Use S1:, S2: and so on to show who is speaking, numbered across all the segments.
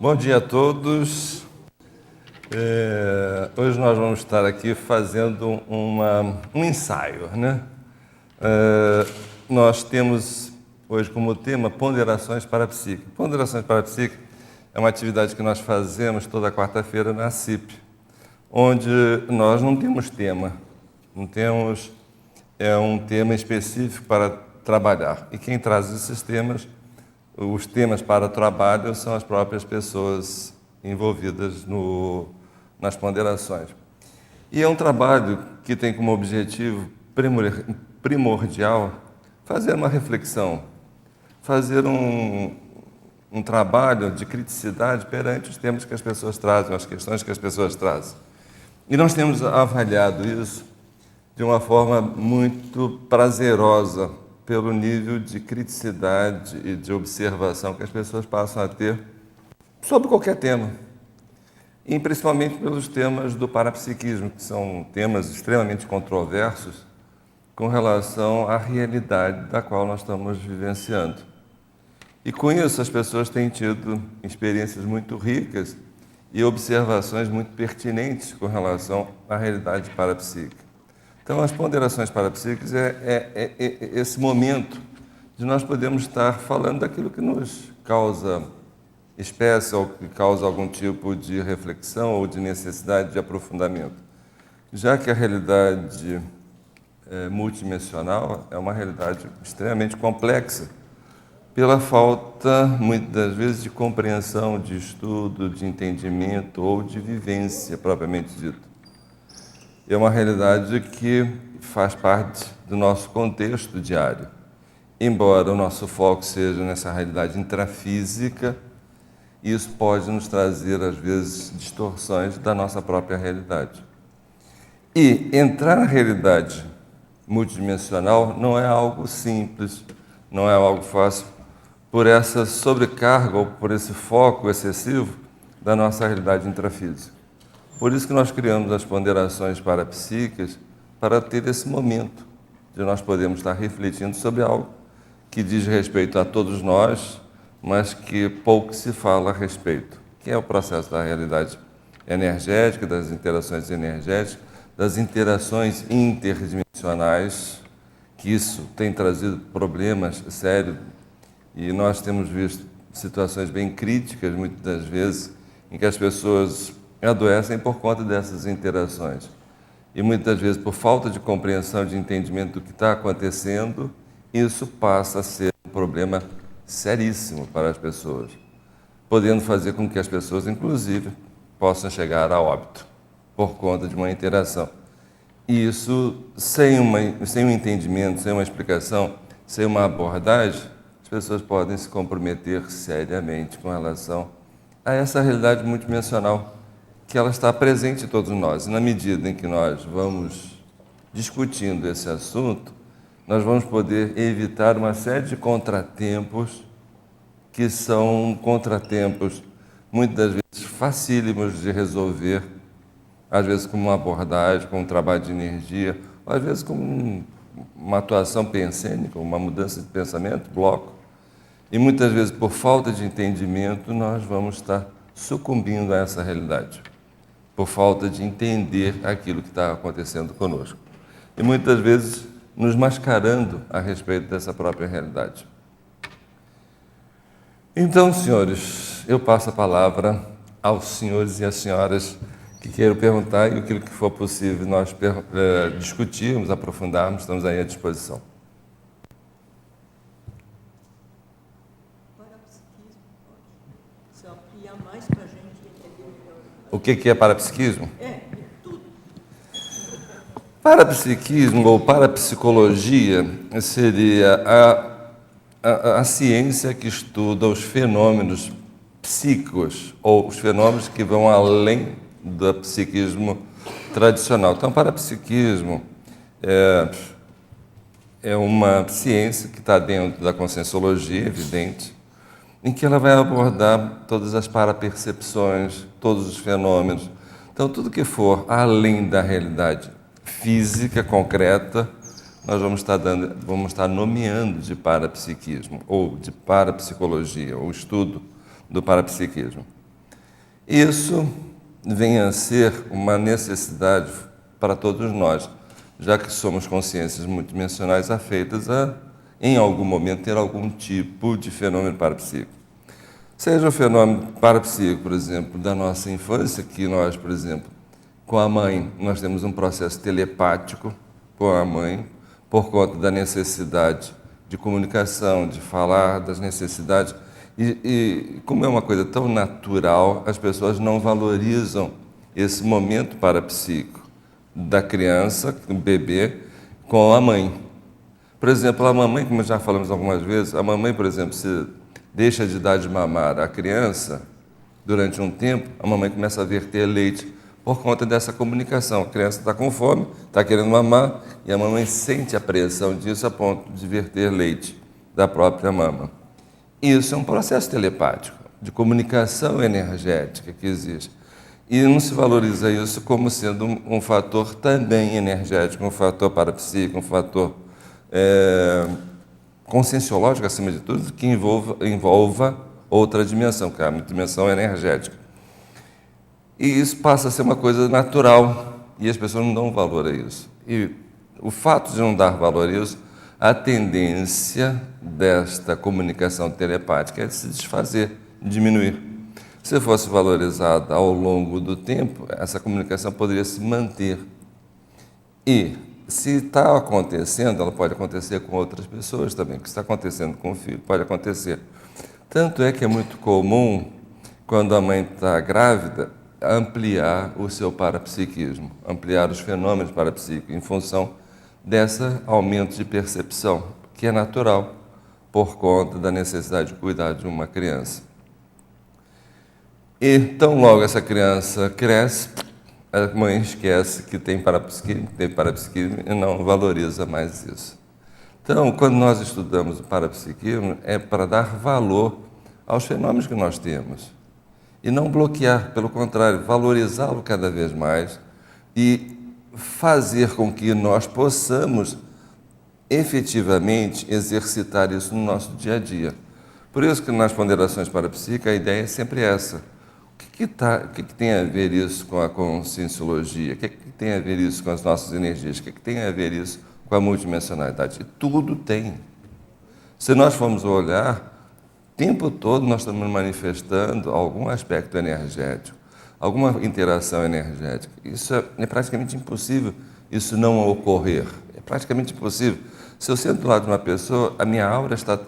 S1: Bom dia a todos. Hoje nós vamos estar aqui fazendo um ensaio, né? Nós temos hoje como tema Ponderações para a Psique. Ponderações para a Psique é uma atividade que nós fazemos toda quarta-feira na CIP, onde nós não temos tema, não temos um tema específico para trabalhar. E quem traz esses temas, os temas para o trabalho, são as próprias pessoas envolvidas nas ponderações. E é um trabalho que tem como objetivo primordial fazer uma reflexão, fazer um trabalho de criticidade perante os temas que as pessoas trazem, as questões que as pessoas trazem. E nós temos avaliado isso de uma forma muito prazerosa, pelo nível de criticidade e de observação que as pessoas passam a ter sobre qualquer tema. E principalmente pelos temas do parapsiquismo, que são temas extremamente controversos com relação à realidade da qual nós estamos vivenciando. E com isso as pessoas têm tido experiências muito ricas e observações muito pertinentes com relação à realidade parapsíquica. Então, as ponderações parapsíquicas é esse momento de nós podermos estar falando daquilo que nos causa espécie ou que causa algum tipo de reflexão ou de necessidade de aprofundamento. Já que a realidade multidimensional é uma realidade extremamente complexa, pela falta, muitas das vezes, de compreensão, de estudo, de entendimento ou de vivência, propriamente dito. É uma realidade que faz parte do nosso contexto diário. Embora o nosso foco seja nessa realidade intrafísica, isso pode nos trazer, às vezes, distorções da nossa própria realidade. E entrar na realidade multidimensional não é algo simples, não é algo fácil, por essa sobrecarga ou por esse foco excessivo da nossa realidade intrafísica. Por isso que nós criamos as ponderações parapsíquicas, para ter esse momento de nós podermos estar refletindo sobre algo que diz respeito a todos nós, mas que pouco se fala a respeito, que é o processo da realidade energética, das interações energéticas, das interações interdimensionais, que isso tem trazido problemas sérios, e nós temos visto situações bem críticas, muitas das vezes, em que as pessoas adoecem por conta dessas interações. E muitas vezes, por falta de compreensão, de entendimento do que está acontecendo, isso passa a ser um problema seríssimo para as pessoas, podendo fazer com que as pessoas, inclusive, possam chegar a óbito por conta de uma interação. E isso, sem um entendimento, sem uma explicação, sem uma abordagem, as pessoas podem se comprometer seriamente com relação a essa realidade multidimensional, que ela está presente em todos nós. E na medida em que nós vamos discutindo esse assunto, nós vamos poder evitar uma série de contratempos, que são contratempos, muitas das vezes, facílimos de resolver, às vezes com uma abordagem, com um trabalho de energia, ou às vezes com uma atuação pensênica, uma mudança de pensamento, bloco. E muitas vezes, por falta de entendimento, nós vamos estar sucumbindo a essa realidade, por falta de entender aquilo que está acontecendo conosco. E muitas vezes nos mascarando a respeito dessa própria realidade. Então, senhores, eu passo a palavra aos senhores e às senhoras que queiram perguntar, e aquilo que for possível nós discutirmos, aprofundarmos, estamos aí à disposição. O que é parapsiquismo?
S2: Tudo.
S1: Parapsiquismo ou parapsicologia seria a ciência que estuda os fenômenos psíquicos, ou os fenômenos que vão além do psiquismo tradicional. Então, parapsiquismo é uma ciência que está dentro da conscienciologia, evidente, em que ela vai abordar todas as parapercepções, todos os fenômenos. Então, tudo que for além da realidade física, concreta, nós vamos estar nomeando de parapsiquismo, ou de parapsicologia, ou estudo do parapsiquismo. Isso vem a ser uma necessidade para todos nós, já que somos consciências multidimensionais afeitas a, em algum momento, ter algum tipo de fenômeno parapsíquico. Seja o fenômeno parapsíquico, por exemplo, da nossa infância, que nós, por exemplo, com a mãe, nós temos um processo telepático com a mãe, por conta da necessidade de comunicação, de falar, das necessidades. E como é uma coisa tão natural, as pessoas não valorizam esse momento parapsíquico da criança, do bebê, com a mãe. Por exemplo, a mamãe, como já falamos algumas vezes, a mamãe, por exemplo, se deixa de dar de mamar à criança, durante um tempo, a mamãe começa a verter leite por conta dessa comunicação. A criança está com fome, está querendo mamar, e a mamãe sente a pressão disso a ponto de verter leite da própria mama. Isso é um processo telepático, de comunicação energética que existe. E não se valoriza isso como sendo um fator também energético, um fator parapsíquico, um fator conscienciológico, acima de tudo, que envolva outra dimensão, que é a dimensão energética. E isso passa a ser uma coisa natural, e as pessoas não dão valor a isso. E o fato de não dar valor a isso, a tendência desta comunicação telepática é de se desfazer, diminuir. Se fosse valorizada ao longo do tempo, essa comunicação poderia se manter. E, se está acontecendo, ela pode acontecer com outras pessoas também. O que está acontecendo com o filho pode acontecer. Tanto é que é muito comum, quando a mãe está grávida, ampliar o seu parapsiquismo, ampliar os fenômenos parapsíquicos em função desse aumento de percepção, que é natural, por conta da necessidade de cuidar de uma criança. E tão logo essa criança cresce, a mãe esquece que tem parapsiquismo, e não valoriza mais isso. Então, quando nós estudamos o parapsiquismo, é para dar valor aos fenômenos que nós temos. E não bloquear, pelo contrário, valorizá-lo cada vez mais e fazer com que nós possamos efetivamente exercitar isso no nosso dia a dia. Por isso que nas ponderações parapsíquicas a ideia é sempre essa. O que tem a ver isso com a conscienciologia? O que tem a ver isso com as nossas energias? O que tem a ver isso com a multidimensionalidade? E tudo tem. Se nós formos olhar, o tempo todo nós estamos manifestando algum aspecto energético, alguma interação energética. Isso é praticamente impossível, isso não ocorrer. É praticamente impossível. Se eu sento do lado de uma pessoa, a minha aura está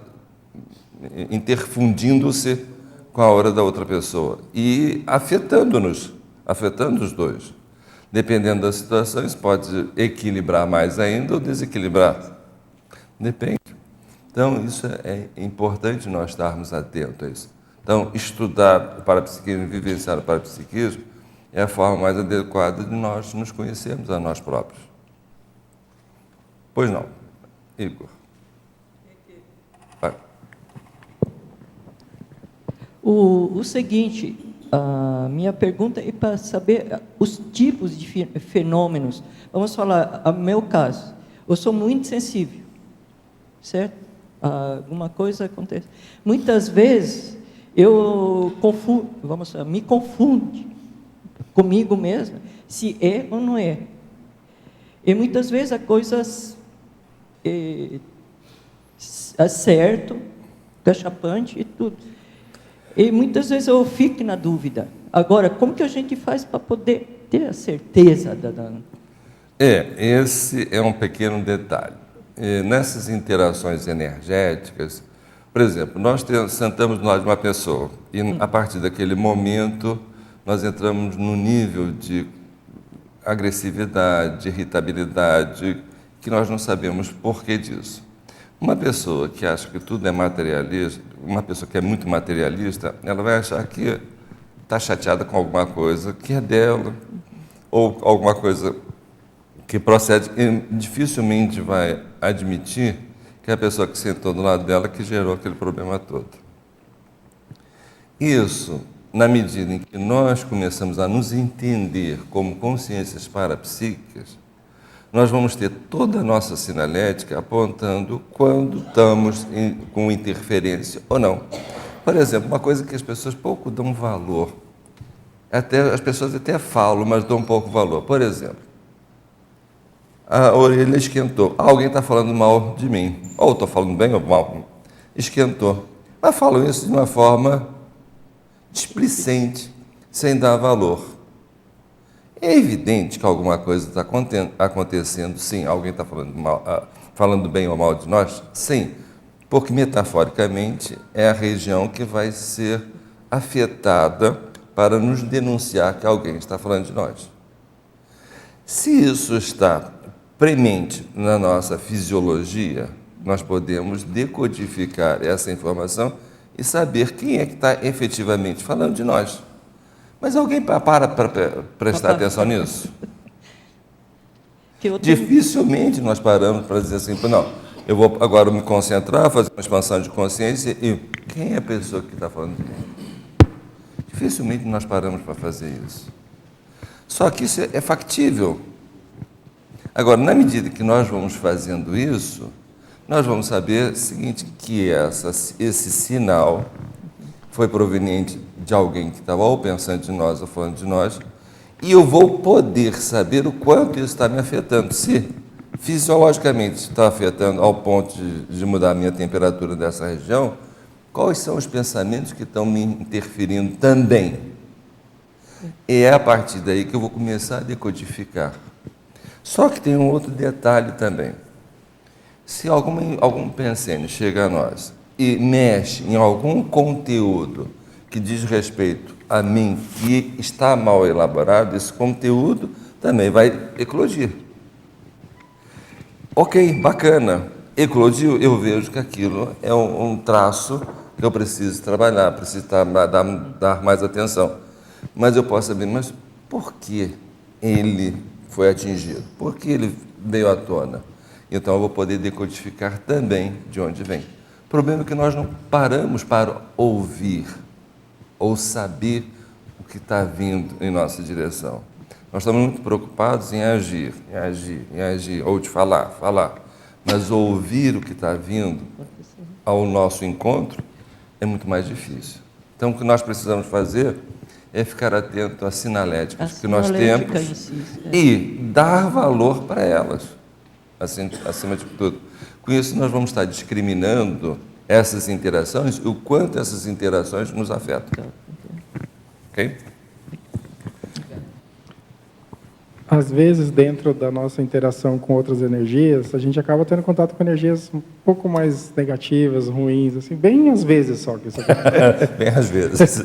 S1: interfundindo-se com a aura da outra pessoa e afetando-nos, afetando os dois. Dependendo das situações, pode equilibrar mais ainda ou desequilibrar. Depende. Então, isso é importante nós estarmos atentos a isso. Então, estudar o parapsiquismo, vivenciar o parapsiquismo, é a forma mais adequada de nós nos conhecermos a nós próprios. Pois não, Igor. Vai.
S2: O seguinte, a minha pergunta é para saber os tipos de fenômenos. Vamos falar, no meu caso, eu sou muito sensível, certo? Alguma coisa acontece. Muitas vezes eu me confundo comigo mesmo, se é ou não é. E muitas vezes a coisa acerto, cachapante e tudo. E muitas vezes eu fico na dúvida. Agora, como que a gente faz para poder ter a certeza da...
S1: Esse é um pequeno detalhe. Nessas interações energéticas, por exemplo, nós sentamos do lado de uma pessoa e a partir daquele momento nós entramos no nível de agressividade, de irritabilidade, que nós não sabemos porquê disso. Uma pessoa que acha que tudo é materialista, uma pessoa que é muito materialista, ela vai achar que está chateada com alguma coisa que é dela, ou alguma coisa que procede, e dificilmente vai admitir que é a pessoa que sentou do lado dela que gerou aquele problema todo. Isso, na medida em que nós começamos a nos entender como consciências parapsíquicas, nós vamos ter toda a nossa sinalética apontando quando estamos com interferência ou não. Por exemplo, uma coisa que as pessoas pouco dão valor as pessoas até falam, mas dão pouco valor. Por exemplo, a orelha esquentou. Alguém está falando mal de mim. Ou estou falando bem ou mal. Esquentou. Mas falam isso de uma forma displicente, sem dar valor. É evidente que alguma coisa está acontecendo, sim. Alguém está falando bem ou mal de nós? Sim. Porque, metaforicamente, é a região que vai ser afetada para nos denunciar que alguém está falando de nós. Se isso está premente na nossa fisiologia, nós podemos decodificar essa informação e saber quem é que está efetivamente falando de nós. Mas alguém para prestar atenção nisso? Dificilmente nós paramos para dizer assim, não, eu vou agora me concentrar, fazer uma expansão de consciência e quem é a pessoa que está falando de mim? Dificilmente nós paramos para fazer isso. Só que isso é factível. Agora, na medida que nós vamos fazendo isso, nós vamos saber o seguinte, que esse sinal foi proveniente de alguém que estava ou pensando de nós ou falando de nós, e eu vou poder saber o quanto isso está me afetando. Se fisiologicamente está afetando ao ponto de mudar a minha temperatura dessa região, quais são os pensamentos que estão me interferindo também? E é a partir daí que eu vou começar a decodificar. Só que tem um outro detalhe também. Se algum pensene chega a nós e mexe em algum conteúdo que diz respeito a mim que está mal elaborado, esse conteúdo também vai eclodir. Ok, bacana. Eclodiu, eu vejo que aquilo é um traço que eu preciso trabalhar, preciso dar mais atenção. Mas eu posso saber, mas por que ele foi atingido? Por que ele veio à tona? Então eu vou poder decodificar também de onde vem. O problema é que nós não paramos para ouvir ou saber o que está vindo em nossa direção. Nós estamos muito preocupados em agir, ou de falar. Mas ouvir o que está vindo ao nosso encontro é muito mais difícil. Então, o que nós precisamos fazer é ficar atento às sinaléticas que nós temos e dar valor para elas, assim, acima de tudo. Com isso, nós vamos estar discriminando essas interações e o quanto essas interações nos afetam. Ok?
S3: Às vezes, dentro da nossa interação com outras energias, a gente acaba tendo contato com energias um pouco mais negativas, ruins, assim, bem às vezes só que isso acontece.
S1: Bem às vezes.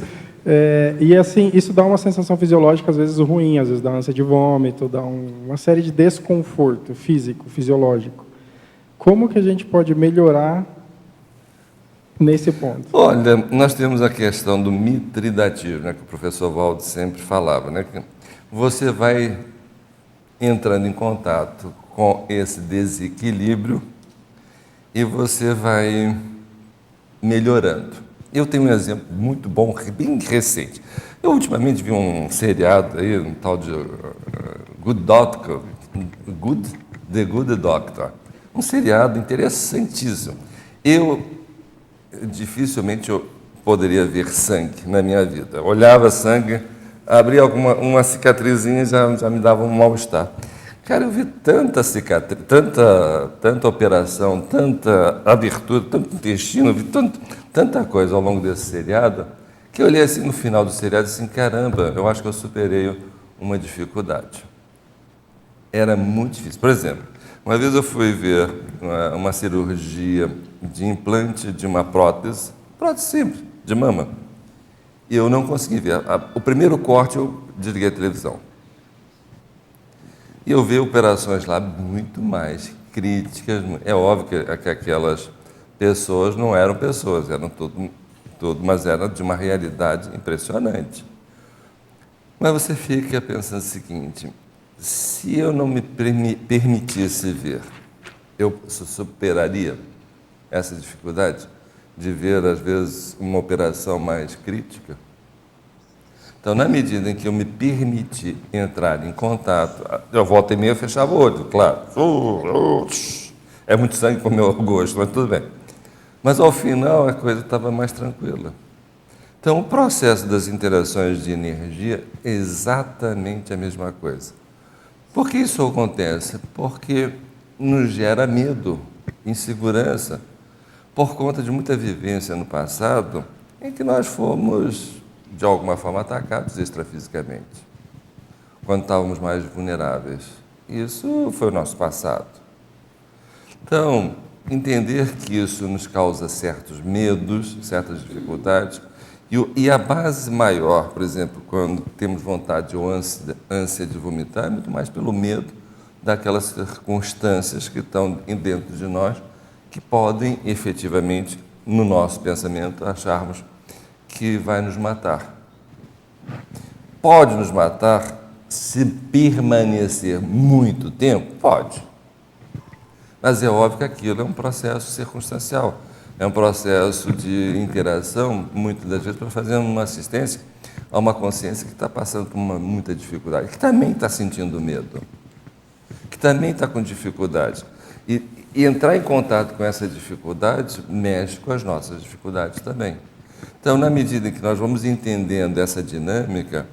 S3: E assim, isso dá uma sensação fisiológica, às vezes ruim, às vezes dá ânsia de vômito, dá uma série de desconforto físico, fisiológico. Como que a gente pode melhorar nesse ponto?
S1: Olha, nós temos a questão do mitridativo, né, que o professor Valdo sempre falava, né, que você vai entrando em contato com esse desequilíbrio e você vai melhorando. Eu tenho um exemplo muito bom, bem recente. Eu ultimamente vi um seriado aí, um tal de The Good Doctor. Um seriado interessantíssimo. Dificilmente eu poderia ver sangue na minha vida. Olhava sangue, abria uma cicatrizinha e já me dava um mal-estar. Cara, eu vi tanta cicatriz, tanta operação, tanta abertura, tanto intestino, vi tanta coisa ao longo desse seriado, que eu olhei assim no final do seriado e assim, caramba, eu acho que eu superei uma dificuldade. Era muito difícil. Por exemplo, uma vez eu fui ver uma cirurgia de implante de uma prótese simples, de mama. E eu não consegui ver. O primeiro corte eu desliguei a televisão. E eu vi operações lá muito mais críticas. É óbvio que aquelas pessoas não eram pessoas, eram tudo, mas eram de uma realidade impressionante. Mas você fica pensando o seguinte, se eu não me permitisse ver, eu superaria essa dificuldade de ver, às vezes, uma operação mais crítica? Então, na medida em que eu me permiti entrar em contato, eu volta e meia, eu fechava o olho, claro. É muito sangue para o meu gosto, mas tudo bem. Mas, ao final, a coisa estava mais tranquila. Então, Então, o processo das interações de energia é exatamente a mesma coisa. Por que isso acontece? Porque nos gera medo, insegurança, por conta de muita vivência no passado em que nós fomos, de alguma forma, atacados extrafisicamente, quando estávamos mais vulneráveis. Isso foi o nosso passado. Então, entender que isso nos causa certos medos, certas dificuldades, e a base maior, por exemplo, quando temos vontade ou ânsia de vomitar, é muito mais pelo medo daquelas circunstâncias que estão dentro de nós, que podem, efetivamente, no nosso pensamento, acharmos que vai nos matar. Pode nos matar se permanecer muito tempo? Pode. Mas é óbvio que aquilo é um processo circunstancial. É um processo de interação, muitas das vezes, para fazer uma assistência a uma consciência que está passando por muita dificuldade, que também está sentindo medo, que também está com dificuldade. E entrar em contato com essa dificuldade mexe com as nossas dificuldades também. Então, na medida em que nós vamos entendendo essa dinâmica,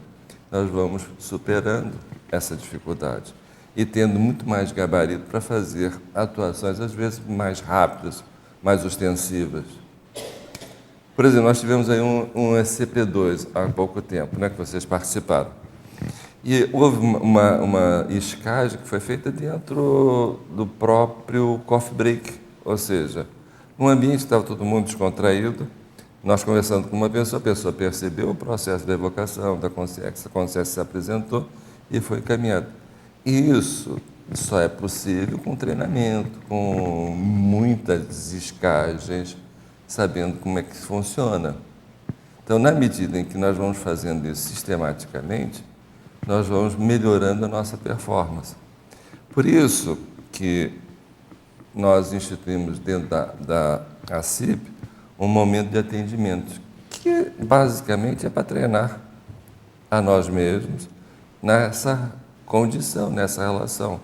S1: nós vamos superando essa dificuldade e tendo muito mais gabarito para fazer atuações, às vezes, mais rápidas, mais ostensivas. Por exemplo, nós tivemos aí um SCP-2 há pouco tempo, né, que vocês participaram. E houve uma escagem que foi feita dentro do próprio coffee break, ou seja, num ambiente que estava todo mundo descontraído, nós conversando com uma pessoa, a pessoa percebeu o processo da evocação, da consciência, essa consciência se apresentou e foi encaminhada. E isso só é possível com treinamento, com muitas escagens, sabendo como é que funciona. Então, na medida em que nós vamos fazendo isso sistematicamente, nós vamos melhorando a nossa performance. Por isso que nós instituímos dentro da ACIP um momento de atendimento, que basicamente é para treinar a nós mesmos nessa condição, nessa relação.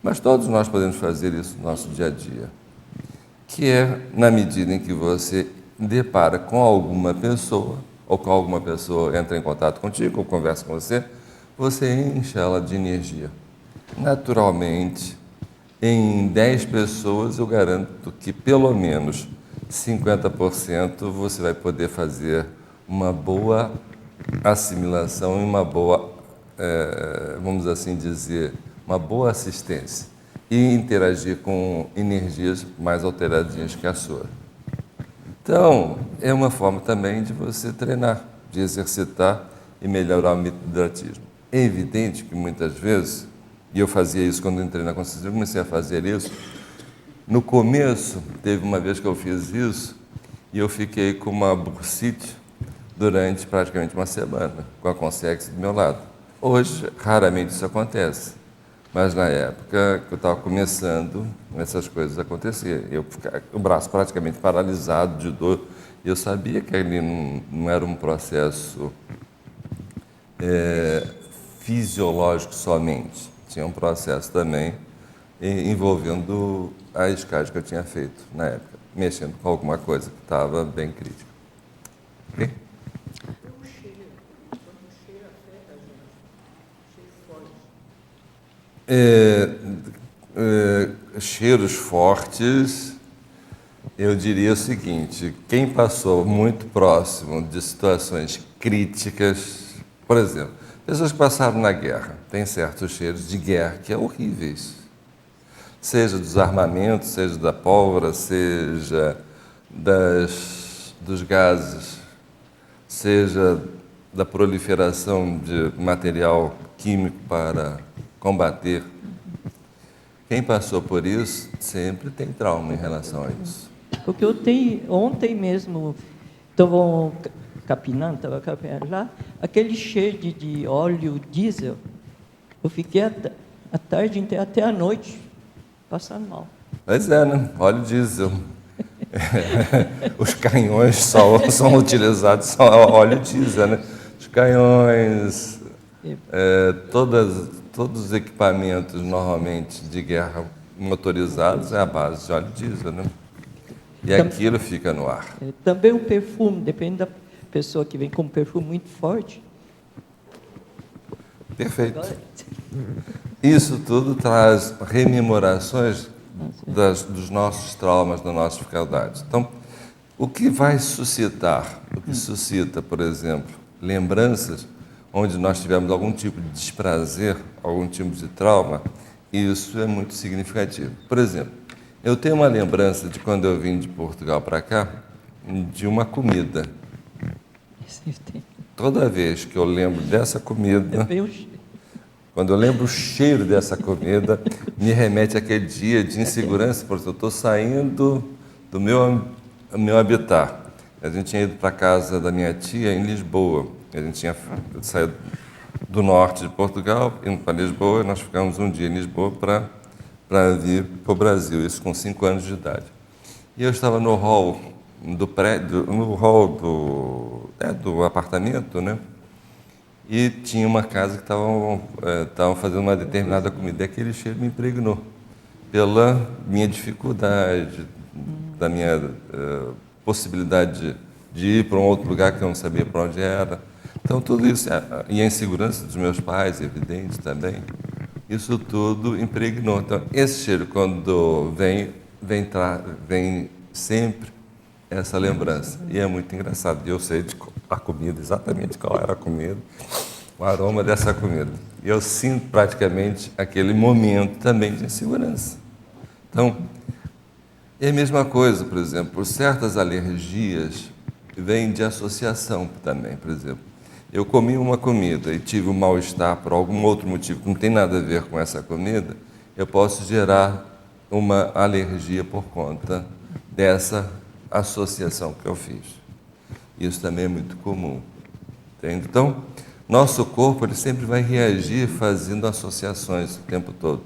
S1: Mas todos nós podemos fazer isso no nosso dia a dia, que é na medida em que você depara com alguma pessoa, ou com alguma pessoa entra em contato contigo, ou conversa com você, você enche ela de energia. Naturalmente, em 10 pessoas, eu garanto que pelo menos 50% você vai poder fazer uma boa assimilação e uma boa, vamos assim dizer, uma boa assistência e interagir com energias mais alteradinhas que a sua. Então, é uma forma também de você treinar, de exercitar e melhorar o mitodratismo. É evidente que muitas vezes, e eu fazia isso quando entrei na consciência, eu comecei a fazer isso. No começo, teve uma vez que eu fiz isso e eu fiquei com uma bursite durante praticamente uma semana, com a consciência do meu lado. Hoje, raramente isso acontece, mas na época que eu estava começando, essas coisas aconteciam. Eu ficava com o braço praticamente paralisado de dor. Eu sabia que ali não era um processo fisiológico somente, tinha um processo também envolvendo a escagem que eu tinha feito na época, mexendo com alguma coisa que estava bem crítica. Okay? Cheiros fortes, eu diria o seguinte: quem passou muito próximo de situações críticas, por exemplo, pessoas que passaram na guerra, tem certos cheiros de guerra que são horríveis, seja dos armamentos, seja da pólvora, seja dos gases, seja da proliferação de material químico para combater. Quem passou por isso sempre tem trauma em relação a isso.
S2: Porque eu tenho, ontem mesmo, estava capinando lá, aquele cheiro de óleo diesel, eu fiquei a tarde inteira, até a noite, passando mal.
S1: Pois é, né? Óleo diesel. Os canhões são utilizados, só óleo diesel, né? Os canhões, todos os equipamentos normalmente de guerra motorizados é a base de óleo diesel, né? E aquilo fica no ar.
S2: Também o perfume, depende da pessoa que vem com um perfume muito forte.
S1: Perfeito. Isso tudo traz rememorações dos nossos traumas, das nossas dificuldades. Então, o que vai suscitar, o que suscita, por exemplo, lembranças onde nós tivemos algum tipo de desprazer, algum tipo de trauma, isso é muito significativo. Por exemplo, eu tenho uma lembrança de quando eu vim de Portugal para cá, de uma comida. Toda vez que eu lembro dessa comida, quando eu lembro o cheiro dessa comida, me remete àquele dia de insegurança, porque eu estou saindo do meu habitat. A gente tinha ido para a casa da minha tia em Lisboa. A gente tinha saído do norte de Portugal, indo para Lisboa, e nós ficamos um dia em Lisboa para vir para o Brasil, isso com 5 anos de idade. E eu estava no hall do prédio, no hall do apartamento, né? E tinha uma casa que estavam fazendo uma determinada comida. E aquele cheiro me impregnou pela minha dificuldade, da minha possibilidade de ir para um outro lugar que eu não sabia para onde era. Então, tudo isso, e a insegurança dos meus pais, evidente também, isso tudo impregnou. Então, esse cheiro, quando vem sempre essa lembrança. E é muito engraçado. Eu sei a comida, exatamente qual era a comida, o aroma dessa comida. E eu sinto praticamente aquele momento também de insegurança. Então, é a mesma coisa, por exemplo, certas alergias vêm de associação também, por exemplo. Eu comi uma comida e tive um mal-estar por algum outro motivo que não tem nada a ver com essa comida, eu posso gerar uma alergia por conta dessa associação que eu fiz. Isso também é muito comum. Entende? Então, nosso corpo ele sempre vai reagir fazendo associações o tempo todo,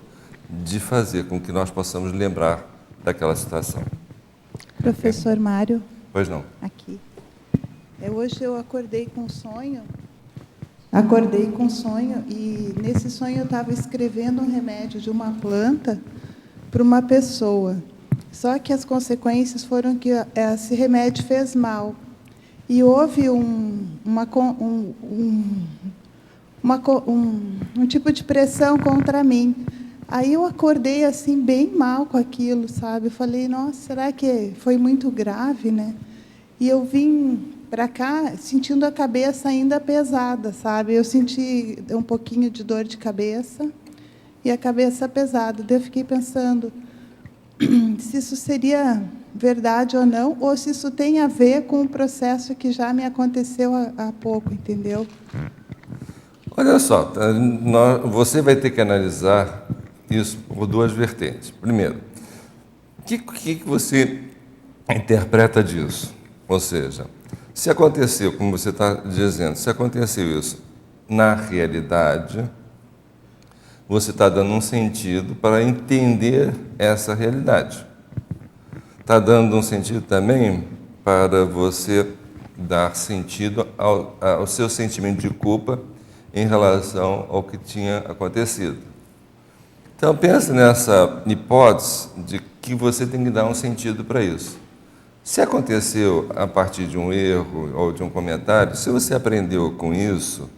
S1: de fazer com que nós possamos lembrar daquela situação.
S4: Professor Mário.
S1: Pois não.
S4: Aqui. Hoje eu acordei com um sonho. Acordei com um sonho e nesse sonho eu estava escrevendo um remédio de uma planta para uma pessoa. Só que as consequências foram que esse remédio fez mal. E houve um tipo de pressão contra mim. Aí eu acordei assim bem mal com aquilo, sabe? Eu falei, nossa, será que foi muito grave, né? E eu vim para cá sentindo a cabeça ainda pesada, sabe? Eu senti um pouquinho de dor de cabeça e a cabeça pesada. Daí eu fiquei pensando se isso seria verdade ou não, ou se isso tem a ver com o processo que já me aconteceu há pouco, entendeu?
S1: Olha só, você vai ter que analisar isso por duas vertentes. Primeiro, o que você interpreta disso? Ou seja, se aconteceu, como você está dizendo, se aconteceu isso na realidade, você está dando um sentido para entender essa realidade. Está dando um sentido também para você dar sentido ao seu sentimento de culpa em relação ao que tinha acontecido. Então, pense nessa hipótese de que você tem que dar um sentido para isso. Se aconteceu a partir de um erro ou de um comentário, se você aprendeu com isso,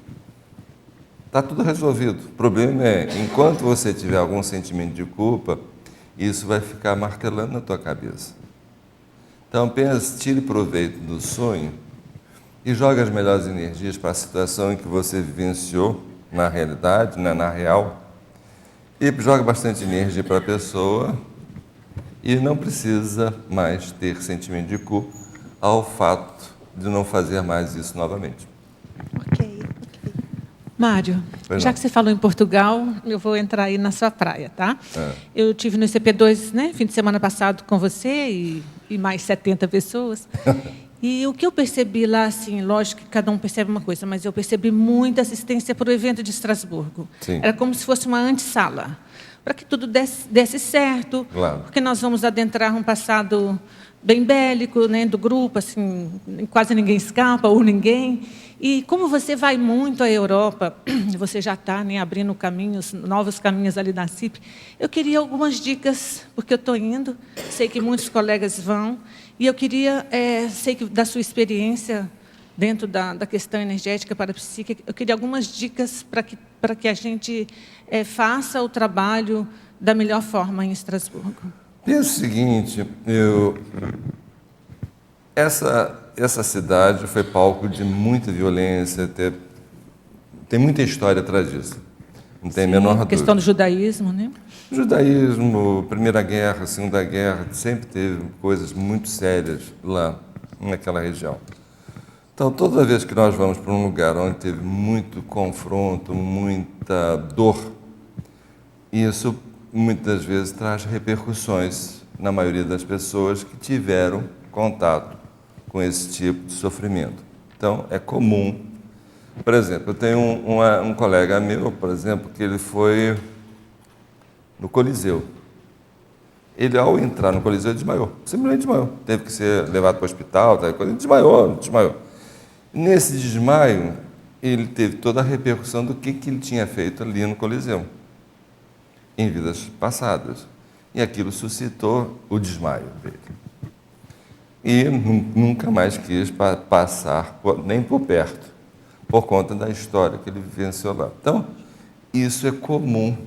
S1: está tudo resolvido. O problema é, enquanto você tiver algum sentimento de culpa, isso vai ficar martelando na tua cabeça. Então, pense, tire proveito do sonho e jogue as melhores energias para a situação em que você vivenciou na realidade, na real, e jogue bastante energia para a pessoa e não precisa mais ter sentimento de culpa ao fato de não fazer mais isso novamente.
S4: Ok.
S5: Mário, já que você falou em Portugal, eu vou entrar aí na sua praia, tá? Eu tive no ICP2, né, fim de semana passado com você e mais 70 pessoas. E o que eu percebi lá, assim, lógico que cada um percebe uma coisa, mas eu percebi muita assistência para o evento de Estrasburgo.
S1: Sim.
S5: Era como se fosse uma antessala, para que tudo desse certo,
S1: claro.
S5: Porque nós vamos adentrar um passado bem bélico, né, do grupo, assim, quase ninguém escapa, ou ninguém. E como você vai muito à Europa, você já está, né, abrindo caminhos, novos caminhos ali da CIP, eu queria algumas dicas, porque eu estou indo, sei que muitos colegas vão, e eu queria, sei que da sua experiência dentro da questão energética parapsíquica. Eu queria algumas dicas para que a gente faça o trabalho da melhor forma em Estrasburgo.
S1: Penso o seguinte, essa cidade foi palco de muita violência, tem muita história atrás disso, não tem a menor dúvida.
S5: A questão do judaísmo, né?
S1: Judaísmo, Primeira Guerra, Segunda Guerra, sempre teve coisas muito sérias lá, naquela região. Então, toda vez que nós vamos para um lugar onde teve muito confronto, muita dor, isso muitas vezes traz repercussões na maioria das pessoas que tiveram contato com esse tipo de sofrimento. Então, é comum. Por exemplo, eu tenho um colega meu, por exemplo, que ele foi no Coliseu. Ele, ao entrar no Coliseu, desmaiou. Simplesmente desmaiou. Teve que ser levado para o hospital, ele desmaiou. Nesse desmaio, ele teve toda a repercussão do que ele tinha feito ali no Coliseu, em vidas passadas. E aquilo suscitou o desmaio dele. E nunca mais quis passar nem por perto, por conta da história que ele vivenciou lá. Então, isso é comum,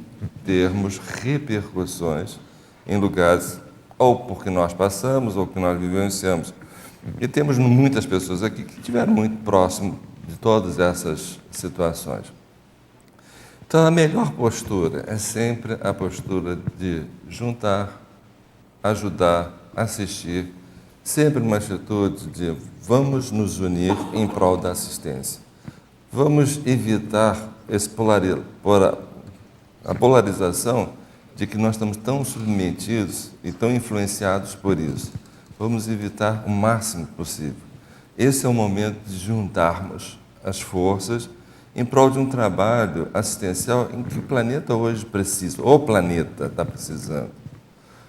S1: termos repercussões em lugares, ou porque nós passamos, ou que nós vivenciamos. E temos muitas pessoas aqui que estiveram muito próximo de todas essas situações. Então, a melhor postura é sempre a postura de juntar, ajudar, assistir, sempre uma atitude de vamos nos unir em prol da assistência. Vamos evitar a polarização de que nós estamos tão submetidos e tão influenciados por isso. Vamos evitar o máximo possível. Esse é o momento de juntarmos as forças em prol de um trabalho assistencial em que o planeta hoje precisa, o planeta está precisando.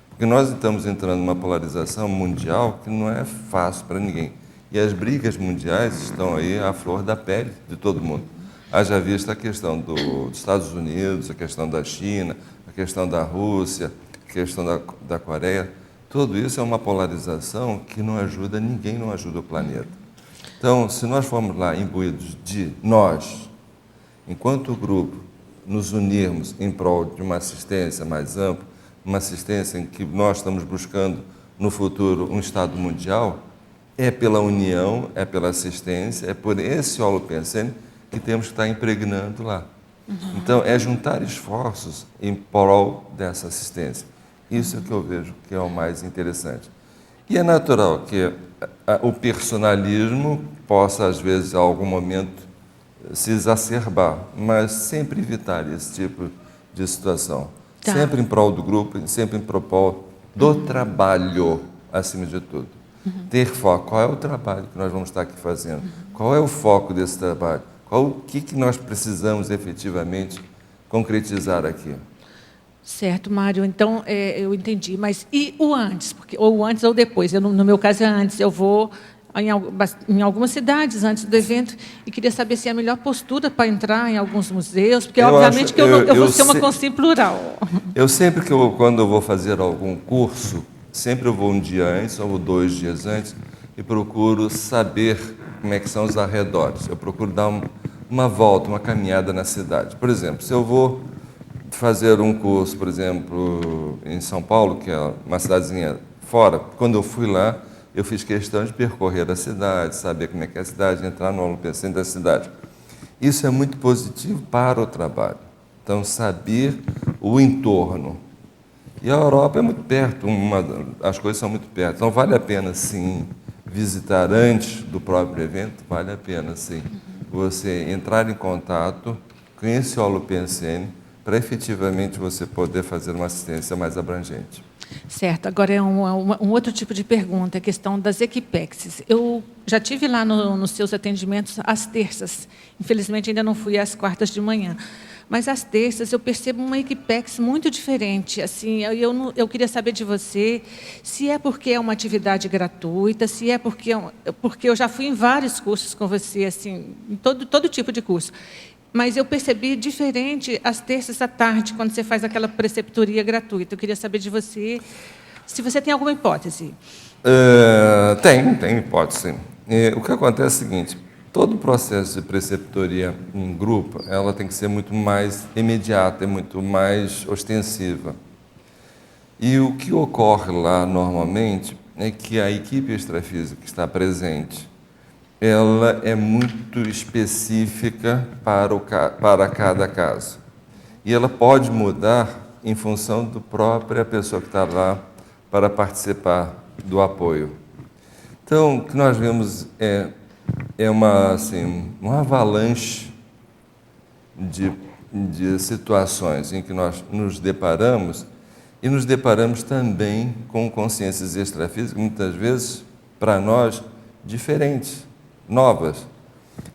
S1: Porque nós estamos entrando numa polarização mundial que não é fácil para ninguém. E as brigas mundiais estão aí à flor da pele de todo mundo. Haja vista a questão dos Estados Unidos, a questão da China, a questão da Rússia, a questão da Coreia. Tudo isso é uma polarização que não ajuda ninguém, não ajuda o planeta. Então, se nós formos lá imbuídos de nós, enquanto grupo, nos unirmos em prol de uma assistência mais ampla, uma assistência em que nós estamos buscando no futuro um Estado mundial, é pela união, é pela assistência, é por esse holopensene que temos que estar impregnando lá. Então, é juntar esforços em prol dessa assistência. Isso é que eu vejo que é o mais interessante. E é natural que o personalismo possa, às vezes, em algum momento, se exacerbar, mas sempre evitar esse tipo de situação.
S5: Tá.
S1: Sempre em prol do grupo, sempre em prol do trabalho, acima de tudo. Ter foco. Qual é o trabalho que nós vamos estar aqui fazendo? Qual é o foco desse trabalho? O que nós precisamos efetivamente concretizar aqui?
S5: Certo, Mário. Então, eu entendi. Mas e o antes? Ou antes ou depois? No meu caso, é antes. Eu vou em algumas cidades antes do evento e queria saber se é a melhor postura para entrar em alguns museus, porque, obviamente, eu vou ser uma consciência plural.
S1: Eu sempre quando eu vou fazer algum curso, sempre eu vou um dia antes ou 2 dias antes e procuro saber como é que são os arredores. Eu procuro dar uma volta, uma caminhada na cidade. Por exemplo, se eu vou fazer um curso, por exemplo, em São Paulo, que é uma cidadezinha fora, quando eu fui lá, eu fiz questão de percorrer a cidade, saber como é que é a cidade, entrar no holopensene da cidade. Isso é muito positivo para o trabalho. Então, saber o entorno. E a Europa é muito perto, as coisas são muito perto. Então, vale a pena, sim, visitar antes do próprio evento, vale a pena, sim, você entrar em contato com esse holopensene para efetivamente você poder fazer uma assistência mais abrangente.
S5: Certo. Agora é um outro tipo de pergunta, a questão das equipexes. Eu já tive lá nos seus atendimentos às terças. Infelizmente, ainda não fui às quartas de manhã. Mas às terças eu percebo uma equipex muito diferente. Assim, eu queria saber de você se é porque é uma atividade gratuita, se é porque eu já fui em vários cursos com você, assim, em todo tipo de curso. Mas eu percebi diferente às terças à tarde, quando você faz aquela preceptoria gratuita. Eu queria saber de você se você tem alguma hipótese.
S1: Tem hipótese. O que acontece é o seguinte, todo o processo de preceptoria em grupo, ela tem que ser muito mais imediata, é muito mais ostensiva. E o que ocorre lá normalmente é que a equipe extrafísica que está presente, ela é muito específica para cada caso. E ela pode mudar em função da própria pessoa que está lá para participar do apoio. Então, o que nós vemos é uma avalanche de situações em que nós nos deparamos e nos deparamos também com consciências extrafísicas, muitas vezes, para nós, diferentes, novas.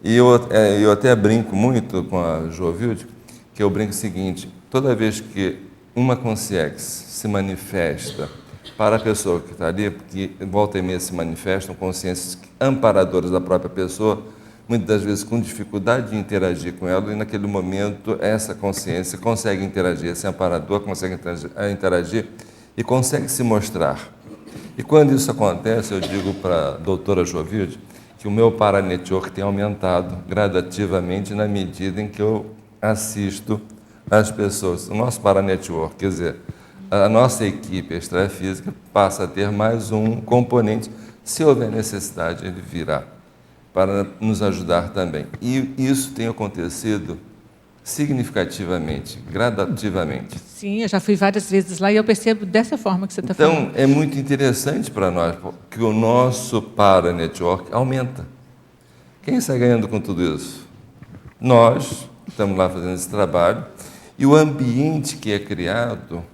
S1: E eu até brinco muito com a Jovilde, que eu brinco o seguinte: toda vez que uma consciência se manifesta para a pessoa que está ali, porque volta e meia se manifestam consciências amparadoras da própria pessoa, muitas das vezes com dificuldade de interagir com ela, e naquele momento essa consciência consegue interagir, esse amparador consegue interagir e consegue se mostrar. E quando isso acontece, eu digo para a doutora Jovilde que o meu paranetwork tem aumentado gradativamente na medida em que eu assisto as pessoas. O nosso paranetwork, quer dizer, a nossa equipe extrafísica passa a ter mais um componente. Se houver necessidade, ele virá para nos ajudar também. E isso tem acontecido significativamente, gradativamente.
S5: Sim, eu já fui várias vezes lá e eu percebo dessa forma que você está falando.
S1: Então, é muito interessante para nós que o nosso paranetwork aumenta. Quem está ganhando com tudo isso? Nós estamos lá fazendo esse trabalho e o ambiente que é criado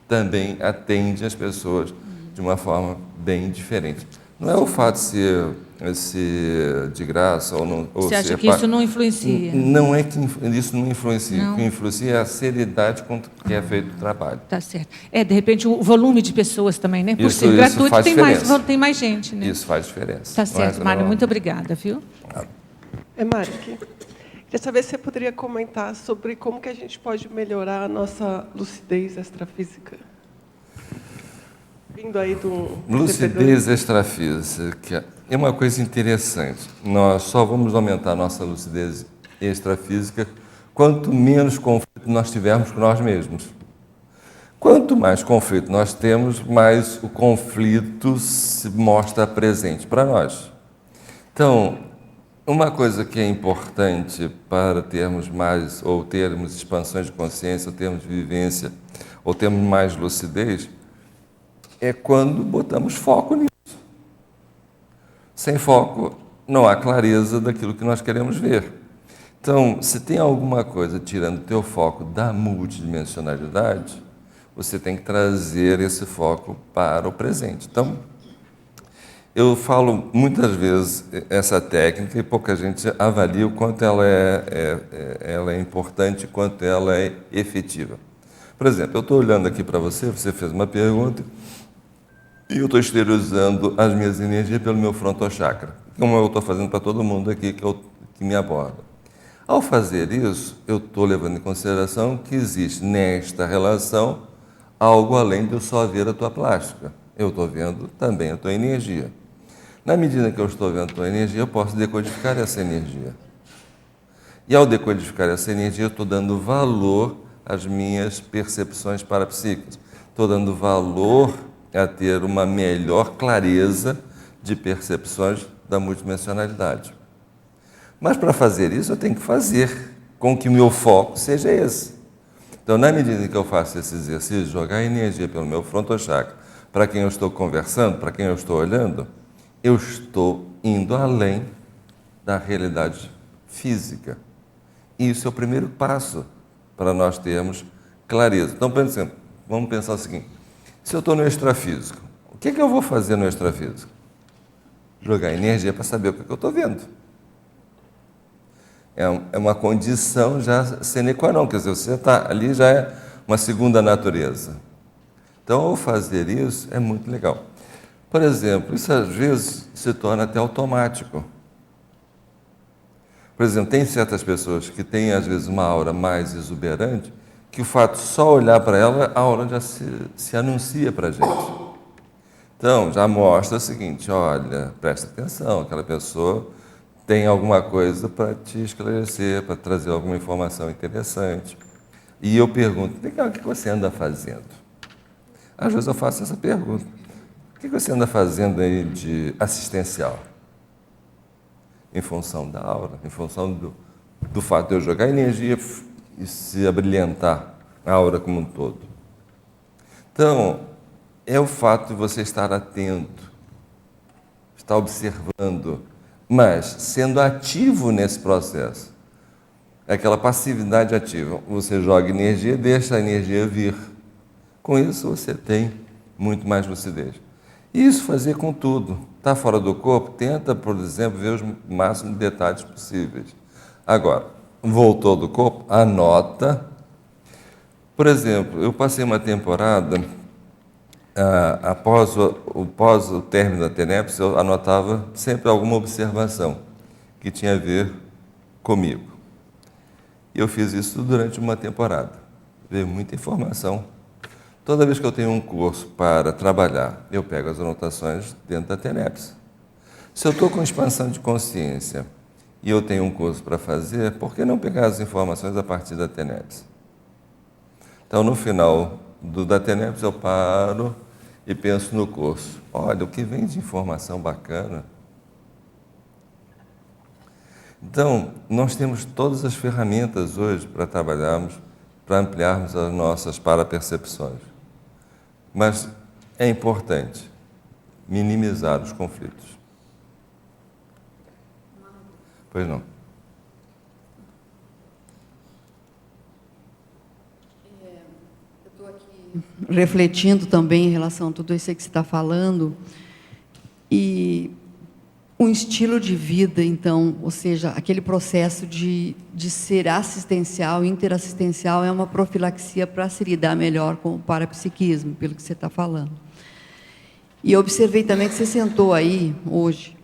S1: também atende as pessoas de uma forma bem diferente. Não é o fato de ser de graça ou não.
S5: Você acha que isso não influencia?
S1: Não é que isso não influencia.
S5: Não.
S1: O que influencia é a seriedade com que é feito o trabalho.
S5: Tá certo. De repente, o volume de pessoas também, né? Por
S1: Isso
S5: ser gratuito,
S1: faz
S5: tem mais gente, né?
S1: Isso faz diferença.
S5: Tá certo, Mário. Muito obrigada, viu?
S6: Mário, queria saber se você poderia comentar sobre como que a gente pode melhorar a nossa lucidez extrafísica. Vindo aí do
S1: lucidez extrafísica é uma coisa interessante. Nós só vamos aumentar a nossa lucidez extrafísica quanto menos conflito nós tivermos com nós mesmos. Quanto mais conflito nós temos, mais o conflito se mostra presente para nós. Então, uma coisa que é importante para termos mais, ou termos expansões de consciência, ou termos vivência, ou termos mais lucidez, é quando botamos foco nisso. Sem foco, não há clareza daquilo que nós queremos ver. Então, se tem alguma coisa tirando o teu foco da multidimensionalidade, você tem que trazer esse foco para o presente. Então, eu falo muitas vezes essa técnica e pouca gente avalia o quanto ela é importante, quanto ela é efetiva. Por exemplo, eu estou olhando aqui para você, você fez uma pergunta, e eu estou exteriorizando as minhas energias pelo meu frontochakra, como eu estou fazendo para todo mundo aqui que me aborda. Ao fazer isso, eu estou levando em consideração que existe nesta relação algo além de eu só ver a tua plástica. Eu estou vendo também a tua energia. Na medida que eu estou vendo a tua energia, eu posso decodificar essa energia. E ao decodificar essa energia, eu estou dando valor às minhas percepções parapsíquicas. Estou dando valor a ter uma melhor clareza de percepções da multidimensionalidade. Mas para fazer isso, eu tenho que fazer com que o meu foco seja esse. Então, na medida em que eu faço esse exercício, jogar energia pelo meu frontochakra, para quem eu estou conversando, para quem eu estou olhando, eu estou indo além da realidade física. E isso é o primeiro passo para nós termos clareza. Então, por exemplo, vamos pensar o seguinte: se eu estou no extrafísico, o que eu vou fazer no extrafísico? Jogar energia para saber o que eu estou vendo. É uma condição já sine qua non, quer dizer, você está ali, já é uma segunda natureza. Então, ao fazer isso, é muito legal. Por exemplo, isso às vezes se torna até automático. Por exemplo, tem certas pessoas que têm, às vezes, uma aura mais exuberante, que o fato de só olhar para ela, a aura já se anuncia para a gente. Então, já mostra o seguinte: olha, presta atenção, aquela pessoa tem alguma coisa para te esclarecer, para trazer alguma informação interessante. E eu pergunto, legal, o que você anda fazendo? Às vezes eu faço essa pergunta. O que você anda fazendo aí de assistencial? Em função da aura, em função do fato de eu jogar energia e se abrilhantar a aura como um todo. Então, é o fato de você estar atento, estar observando, mas sendo ativo nesse processo. É aquela passividade ativa. Você joga energia, deixa a energia vir. Com isso, você tem muito mais lucidez. E isso fazer com tudo. Está fora do corpo? Tenta, por exemplo, ver os máximos detalhes possíveis. Agora, voltou do corpo? Anota. Por exemplo, eu passei uma temporada, após o término da TENEPS, eu anotava sempre alguma observação que tinha a ver comigo. E eu fiz isso durante uma temporada. Veio muita informação. Toda vez que eu tenho um curso para trabalhar, eu pego as anotações dentro da TENEPS. Se eu estou com expansão de consciência e eu tenho um curso para fazer, por que não pegar as informações a partir da TENEPS? Então, no final da TENEPS, eu paro e penso no curso. Olha, o que vem de informação bacana. Então, nós temos todas as ferramentas hoje para trabalharmos, para ampliarmos as nossas parapercepções. Mas é importante minimizar os conflitos. Pois não.
S7: Eu estou aqui refletindo também em relação a tudo isso que você está falando. E um estilo de vida, então, ou seja, aquele processo de ser assistencial, interassistencial, é uma profilaxia para se lidar melhor com o parapsiquismo, pelo que você está falando. E eu observei também que você sentou aí hoje,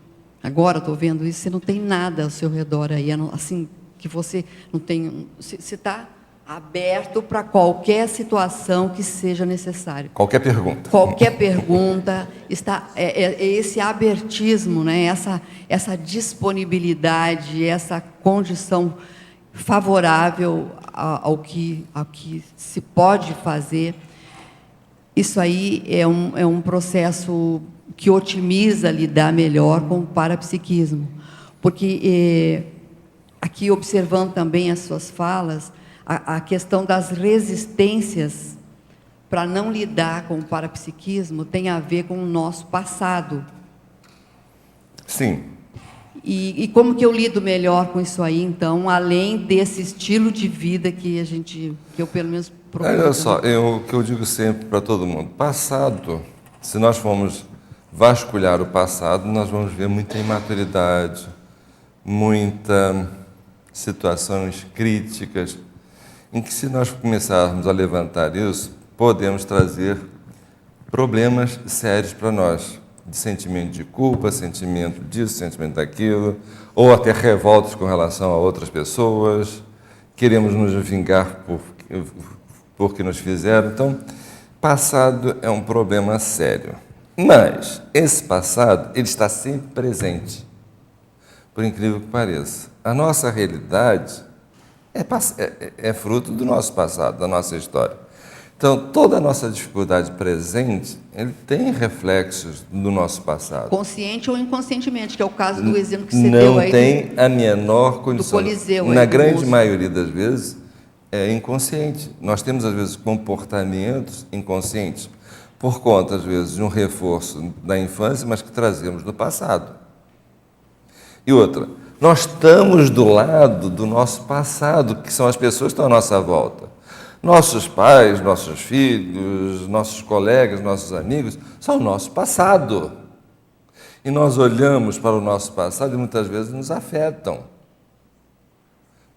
S7: agora estou vendo isso, você não tem nada ao seu redor aí, assim, que você não tem... Você está aberto para qualquer situação que seja necessário.
S1: Qualquer pergunta.
S7: Qualquer pergunta, é esse abertismo, né? essa disponibilidade, essa condição favorável ao que se pode fazer. Isso aí é um processo que otimiza lidar melhor com o parapsiquismo. Porque, aqui observando também as suas falas, a questão das resistências para não lidar com o parapsiquismo tem a ver com o nosso passado.
S1: Sim.
S7: E como que eu lido melhor com isso aí, então, além desse estilo de vida que eu pelo menos procuro?
S1: Olha só, o que eu digo sempre para todo mundo, passado, se nós formos vasculhar o passado, nós vamos ver muita imaturidade, muita situações críticas, em que, se nós começarmos a levantar isso, podemos trazer problemas sérios para nós, de sentimento de culpa, sentimento disso, sentimento daquilo, ou até revoltas com relação a outras pessoas, queremos nos vingar por que nos fizeram. Então, passado é um problema sério. Mas esse passado, ele está sempre presente, por incrível que pareça. A nossa realidade é fruto do nosso passado, da nossa história. Então, toda a nossa dificuldade presente, ele tem reflexos do nosso passado.
S7: Consciente ou inconscientemente, que é o caso do exemplo que você deu aí.
S1: Não tem a menor condição.
S7: Do Coliseu.
S1: Na grande maioria das vezes, é inconsciente. Nós temos, às vezes, comportamentos inconscientes, por conta, às vezes, de um reforço da infância, mas que trazemos do passado. E outra, nós estamos do lado do nosso passado, que são as pessoas que estão à nossa volta. Nossos pais, nossos filhos, nossos colegas, nossos amigos, são o nosso passado. E nós olhamos para o nosso passado e muitas vezes nos afetam,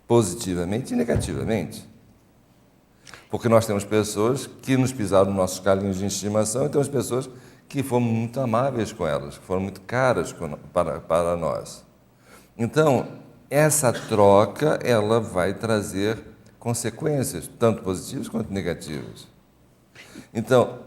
S1: positivamente e negativamente. Porque nós temos pessoas que nos pisaram nos nossos calinhos de estimação e temos pessoas que foram muito amáveis com elas, que foram muito caras para nós. Então, essa troca, ela vai trazer consequências, tanto positivas quanto negativas. Então,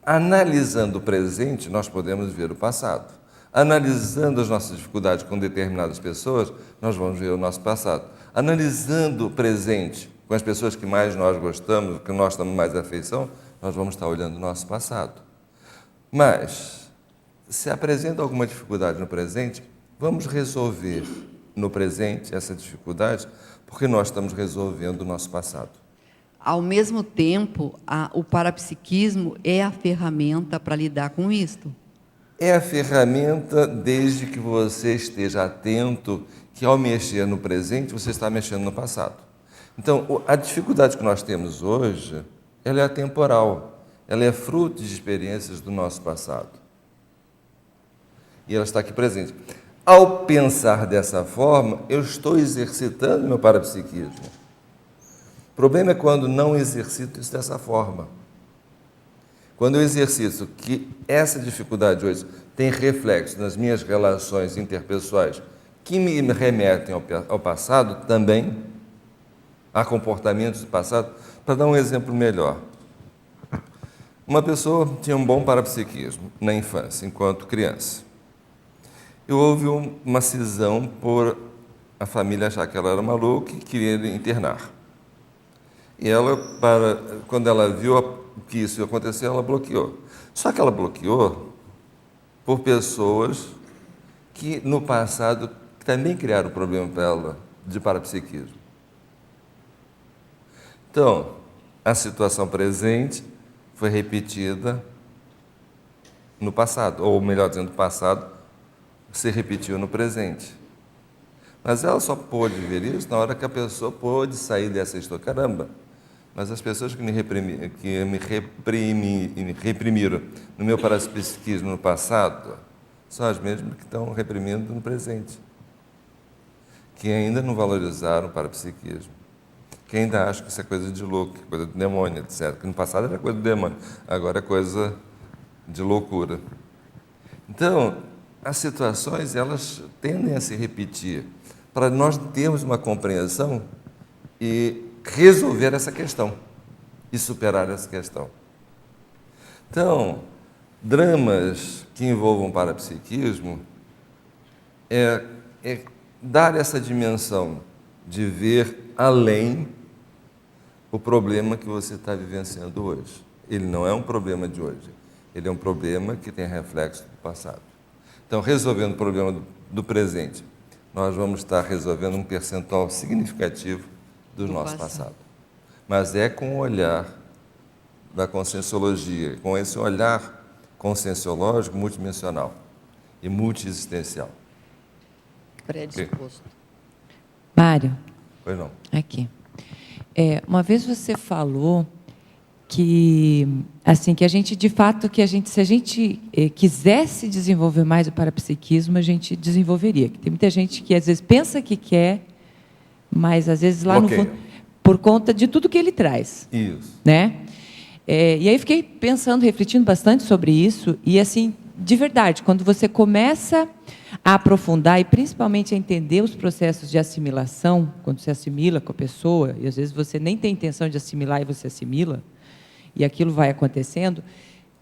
S1: analisando o presente, nós podemos ver o passado. Analisando as nossas dificuldades com determinadas pessoas, nós vamos ver o nosso passado. Analisando o presente com as pessoas que mais nós gostamos, que nós temos mais afeição, nós vamos estar olhando o nosso passado. Mas, se apresenta alguma dificuldade no presente, vamos resolver no presente essa dificuldade, porque nós estamos resolvendo o nosso passado.
S7: Ao mesmo tempo, o parapsiquismo é a ferramenta para lidar com isto.
S1: É a ferramenta desde que você esteja atento que, ao mexer no presente, você está mexendo no passado. Então, a dificuldade que nós temos hoje, ela é atemporal. Ela é fruto de experiências do nosso passado. E ela está aqui presente. Ao pensar dessa forma, eu estou exercitando meu parapsiquismo. O problema é quando não exercito isso dessa forma. Quando eu exercito que essa dificuldade hoje tem reflexo nas minhas relações interpessoais que me remetem ao passado também, a comportamentos do passado, para dar um exemplo melhor. Uma pessoa tinha um bom parapsiquismo na infância, enquanto criança. E houve uma cisão por a família achar que ela era maluca e queria internar. E ela, quando ela viu que isso ia acontecer, ela bloqueou. Só que ela bloqueou por pessoas que, no passado, também criaram problema para ela de parapsiquismo. Então, a situação presente foi repetida no passado, ou melhor dizendo, o passado se repetiu no presente. Mas ela só pôde ver isso na hora que a pessoa pôde sair dessa história. Caramba, mas as pessoas que me reprimiram no meu parapsiquismo no passado são as mesmas que estão reprimindo no presente, que ainda não valorizaram o parapsiquismo, que ainda acham que isso é coisa de louco, coisa de demônio, etc. Que no passado era coisa de demônio, agora é coisa de loucura. Então, as situações, elas tendem a se repetir para nós termos uma compreensão e resolver essa questão e superar essa questão. Então, dramas que envolvam parapsiquismo é dar essa dimensão de ver além o problema que você está vivenciando hoje. Ele não é um problema de hoje, ele é um problema que tem reflexo do passado. Então, resolvendo o problema do presente, nós vamos estar resolvendo um percentual significativo do nosso passado. Mas é com o olhar da conscienciologia, com esse olhar conscienciológico multidimensional e multiexistencial.
S7: Predisposto.
S2: Mário.
S1: Pois não.
S2: Aqui. Uma vez você falou que, assim, que a gente, de fato, se a gente quisesse desenvolver mais o parapsiquismo, a gente desenvolveria. Tem muita gente que, às vezes, pensa que quer, mas, às vezes, lá no fundo, por conta de tudo que ele traz.
S1: Isso.
S2: Né? E aí fiquei pensando, refletindo bastante sobre isso, e, assim, de verdade, quando você começa a aprofundar e, principalmente, a entender os processos de assimilação, quando você assimila com a pessoa, e, às vezes, você nem tem intenção de assimilar e você assimila, e aquilo vai acontecendo,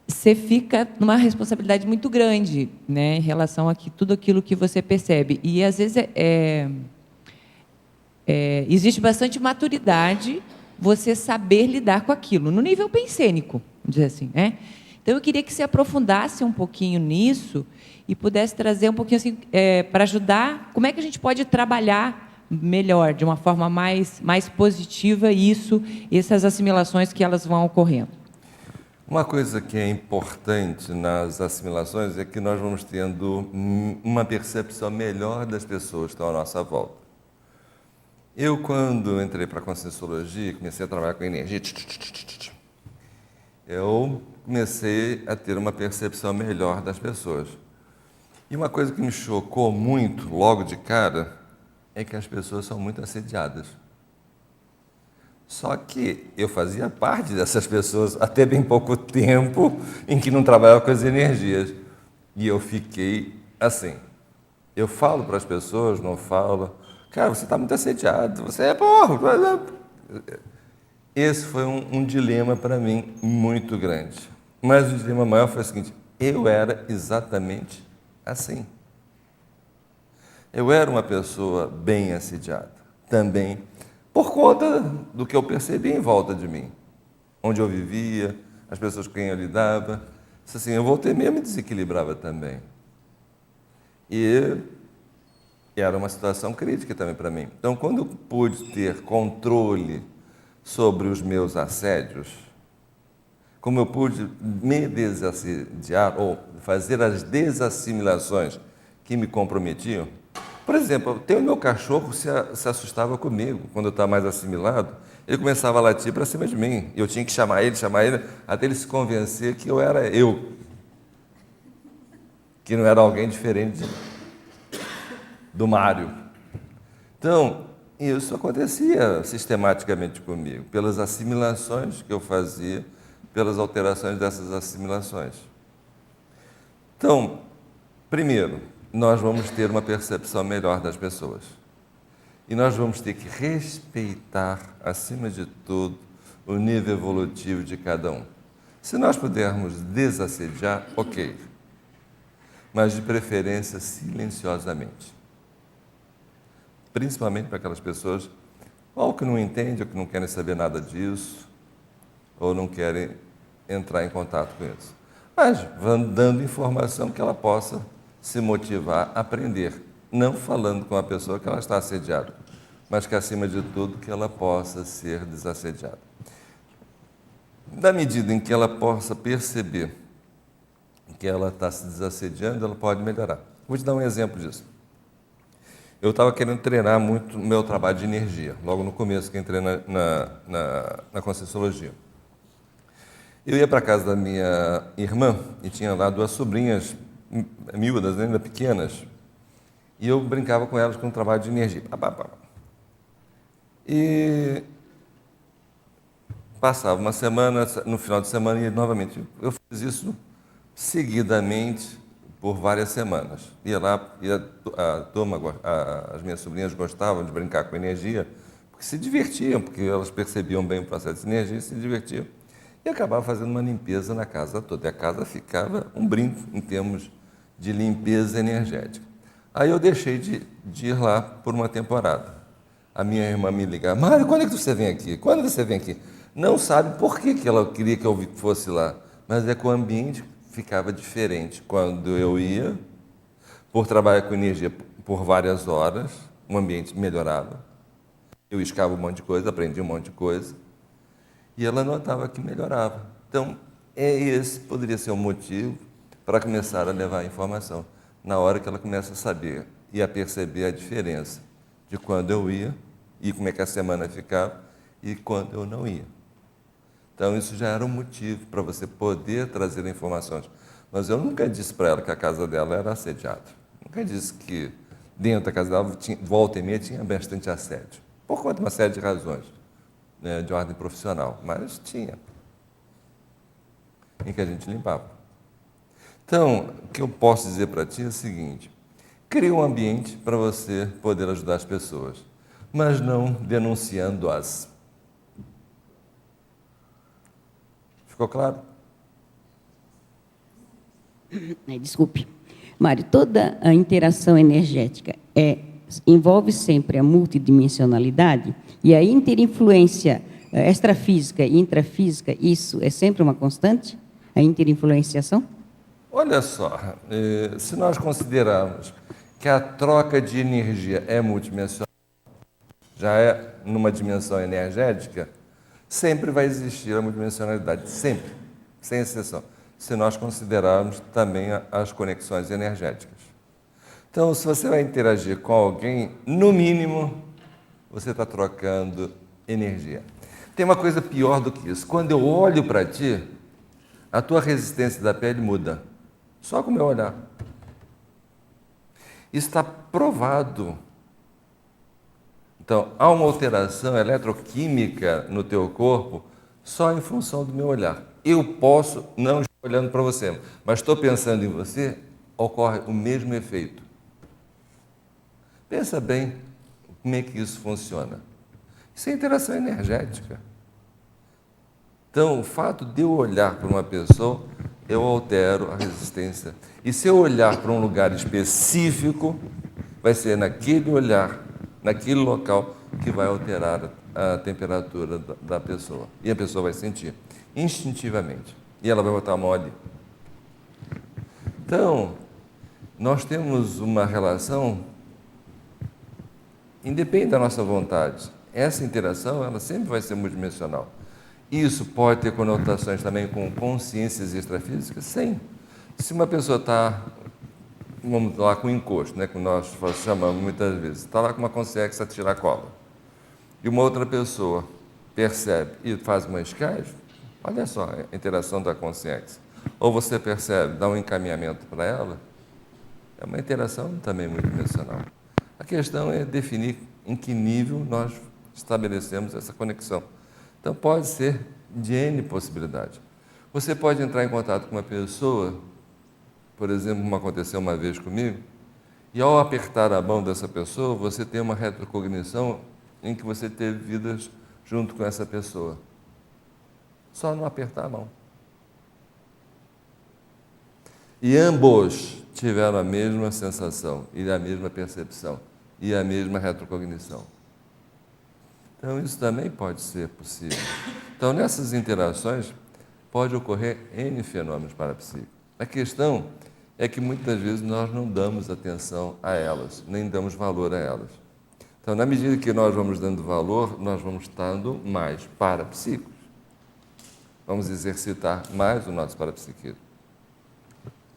S2: você fica numa responsabilidade muito grande, né, em relação a tudo aquilo que você percebe. E, às vezes, existe bastante maturidade você saber lidar com aquilo, no nível pensênico, vamos dizer assim, né? Então, eu queria que você aprofundasse um pouquinho nisso e pudesse trazer um pouquinho assim, para ajudar, como é que a gente pode trabalhar melhor, de uma forma mais positiva, essas assimilações que elas vão ocorrendo.
S1: Uma coisa que é importante nas assimilações é que nós vamos tendo uma percepção melhor das pessoas que estão à nossa volta. Eu, quando entrei para a Conscienciologia, comecei a trabalhar com energia, eu comecei a ter uma percepção melhor das pessoas. E uma coisa que me chocou muito, logo de cara, é que as pessoas são muito assediadas. Só que eu fazia parte dessas pessoas até bem pouco tempo em que não trabalhava com as energias. E eu fiquei assim. Eu falo para as pessoas, não falo. Cara, você está muito assediado, você é porra. Esse foi um dilema para mim muito grande. Mas o dilema maior foi o seguinte: eu era exatamente assim. Eu era uma pessoa bem assediada, também por conta do que eu percebi em volta de mim, onde eu vivia, as pessoas com quem eu lidava. Assim, eu voltei mesmo e me desequilibrava também. E era uma situação crítica também para mim. Então, quando eu pude ter controle sobre os meus assédios, como eu pude me desassediar ou fazer as desassimilações que me comprometiam. Por exemplo, o meu cachorro se assustava comigo quando eu estava mais assimilado. Ele começava a latir para cima de mim. Eu tinha que chamar ele, até ele se convencer que eu era eu. Que não era alguém diferente do Mário. Então, isso acontecia sistematicamente comigo, pelas assimilações que eu fazia, pelas alterações dessas assimilações. Então, primeiro, nós vamos ter uma percepção melhor das pessoas. E nós vamos ter que respeitar, acima de tudo, o nível evolutivo de cada um. Se nós pudermos desassediar, ok. Mas de preferência silenciosamente. Principalmente para aquelas pessoas ou que não entendem, ou que não querem saber nada disso, ou não querem entrar em contato com isso. Mas vão dando informação que ela possa se motivar a aprender, não falando com a pessoa que ela está assediada, mas que, acima de tudo, que ela possa ser desassediada. Na medida em que ela possa perceber que ela está se desassediando, ela pode melhorar. Vou te dar um exemplo disso. Eu estava querendo treinar muito o meu trabalho de energia, logo no começo que entrei na Conscienciologia. Eu ia para a casa da minha irmã e tinha lá 2 sobrinhas miúdas, ainda pequenas, e eu brincava com elas com um trabalho de energia. E passava uma semana, no final de semana ia novamente. Eu fiz isso seguidamente por várias semanas. Ia lá, a turma, as minhas sobrinhas gostavam de brincar com energia, porque se divertiam, porque elas percebiam bem o processo de energia e se divertiam. E acabava fazendo uma limpeza na casa toda. E a casa ficava um brinco em termos de limpeza energética. Aí eu deixei de ir lá por uma temporada. A minha irmã me ligava: Mário, quando é que você vem aqui? Quando você vem aqui? Não sabe por que ela queria que eu fosse lá, mas é que o ambiente ficava diferente. Quando eu ia, por trabalhar com energia por várias horas, o ambiente melhorava. Eu escava um monte de coisa, aprendi um monte de coisa, e ela notava que melhorava. Então, esse poderia ser um motivo para começar a levar a informação, na hora que ela começa a saber e a perceber a diferença de quando eu ia, e como é que a semana ficava, e quando eu não ia. Então, isso já era um motivo para você poder trazer informações. Mas eu nunca disse para ela que a casa dela era assediada. Nunca disse que dentro da casa dela, volta e meia, tinha bastante assédio. Por conta de uma série de razões, né, de ordem profissional. Mas tinha. Em que a gente limpava. Então, o que eu posso dizer para ti é o seguinte: crie um ambiente para você poder ajudar as pessoas, mas não denunciando-as. Ficou claro?
S8: Desculpe. Mário, toda a interação energética envolve sempre a multidimensionalidade e a interinfluência extrafísica e intrafísica, isso é sempre uma constante? A interinfluenciação?
S1: Olha só, se nós considerarmos que a troca de energia é multidimensional, já é numa dimensão energética, sempre vai existir a multidimensionalidade, sempre, sem exceção, se nós considerarmos também as conexões energéticas. Então, se você vai interagir com alguém, no mínimo, você está trocando energia. Tem uma coisa pior do que isso. Quando eu olho para ti, a tua resistência da pele muda, só com o meu olhar. Isso está provado. Então, há uma alteração eletroquímica no teu corpo só em função do meu olhar. Eu posso não estar olhando para você, mas estou pensando em você, ocorre o mesmo efeito. Pensa bem como é que isso funciona. Isso é interação energética. Então, o fato de eu olhar para uma pessoa eu altero a resistência. E se eu olhar para um lugar específico, vai ser naquele olhar, naquele local, que vai alterar a temperatura da pessoa. E a pessoa vai sentir instintivamente. E ela vai botar a mão ali. Então, nós temos uma relação independente da nossa vontade. Essa interação, ela sempre vai ser multidimensional. Isso pode ter conotações também com consciências extrafísicas? Sim. Se uma pessoa está, vamos lá, com encosto, né, que nós chamamos muitas vezes, está lá com uma consciência a tirar cola, e uma outra pessoa percebe e faz uma escagem, olha só a interação da consciência. Ou você percebe, dá um encaminhamento para ela, é uma interação também multidimensional. A questão é definir em que nível nós estabelecemos essa conexão. Então, pode ser de N possibilidades. Você pode entrar em contato com uma pessoa, por exemplo, como aconteceu uma vez comigo, e ao apertar a mão dessa pessoa, você tem uma retrocognição em que você teve vidas junto com essa pessoa. Só não apertar a mão. E ambos tiveram a mesma sensação, e a mesma percepção, e a mesma retrocognição. Então, isso também pode ser possível. Então, nessas interações, pode ocorrer N fenômenos parapsíquicos. A questão é que muitas vezes nós não damos atenção a elas, nem damos valor a elas. Então, na medida que nós vamos dando valor, nós vamos estando mais parapsíquicos. Vamos exercitar mais o nosso parapsiquismo.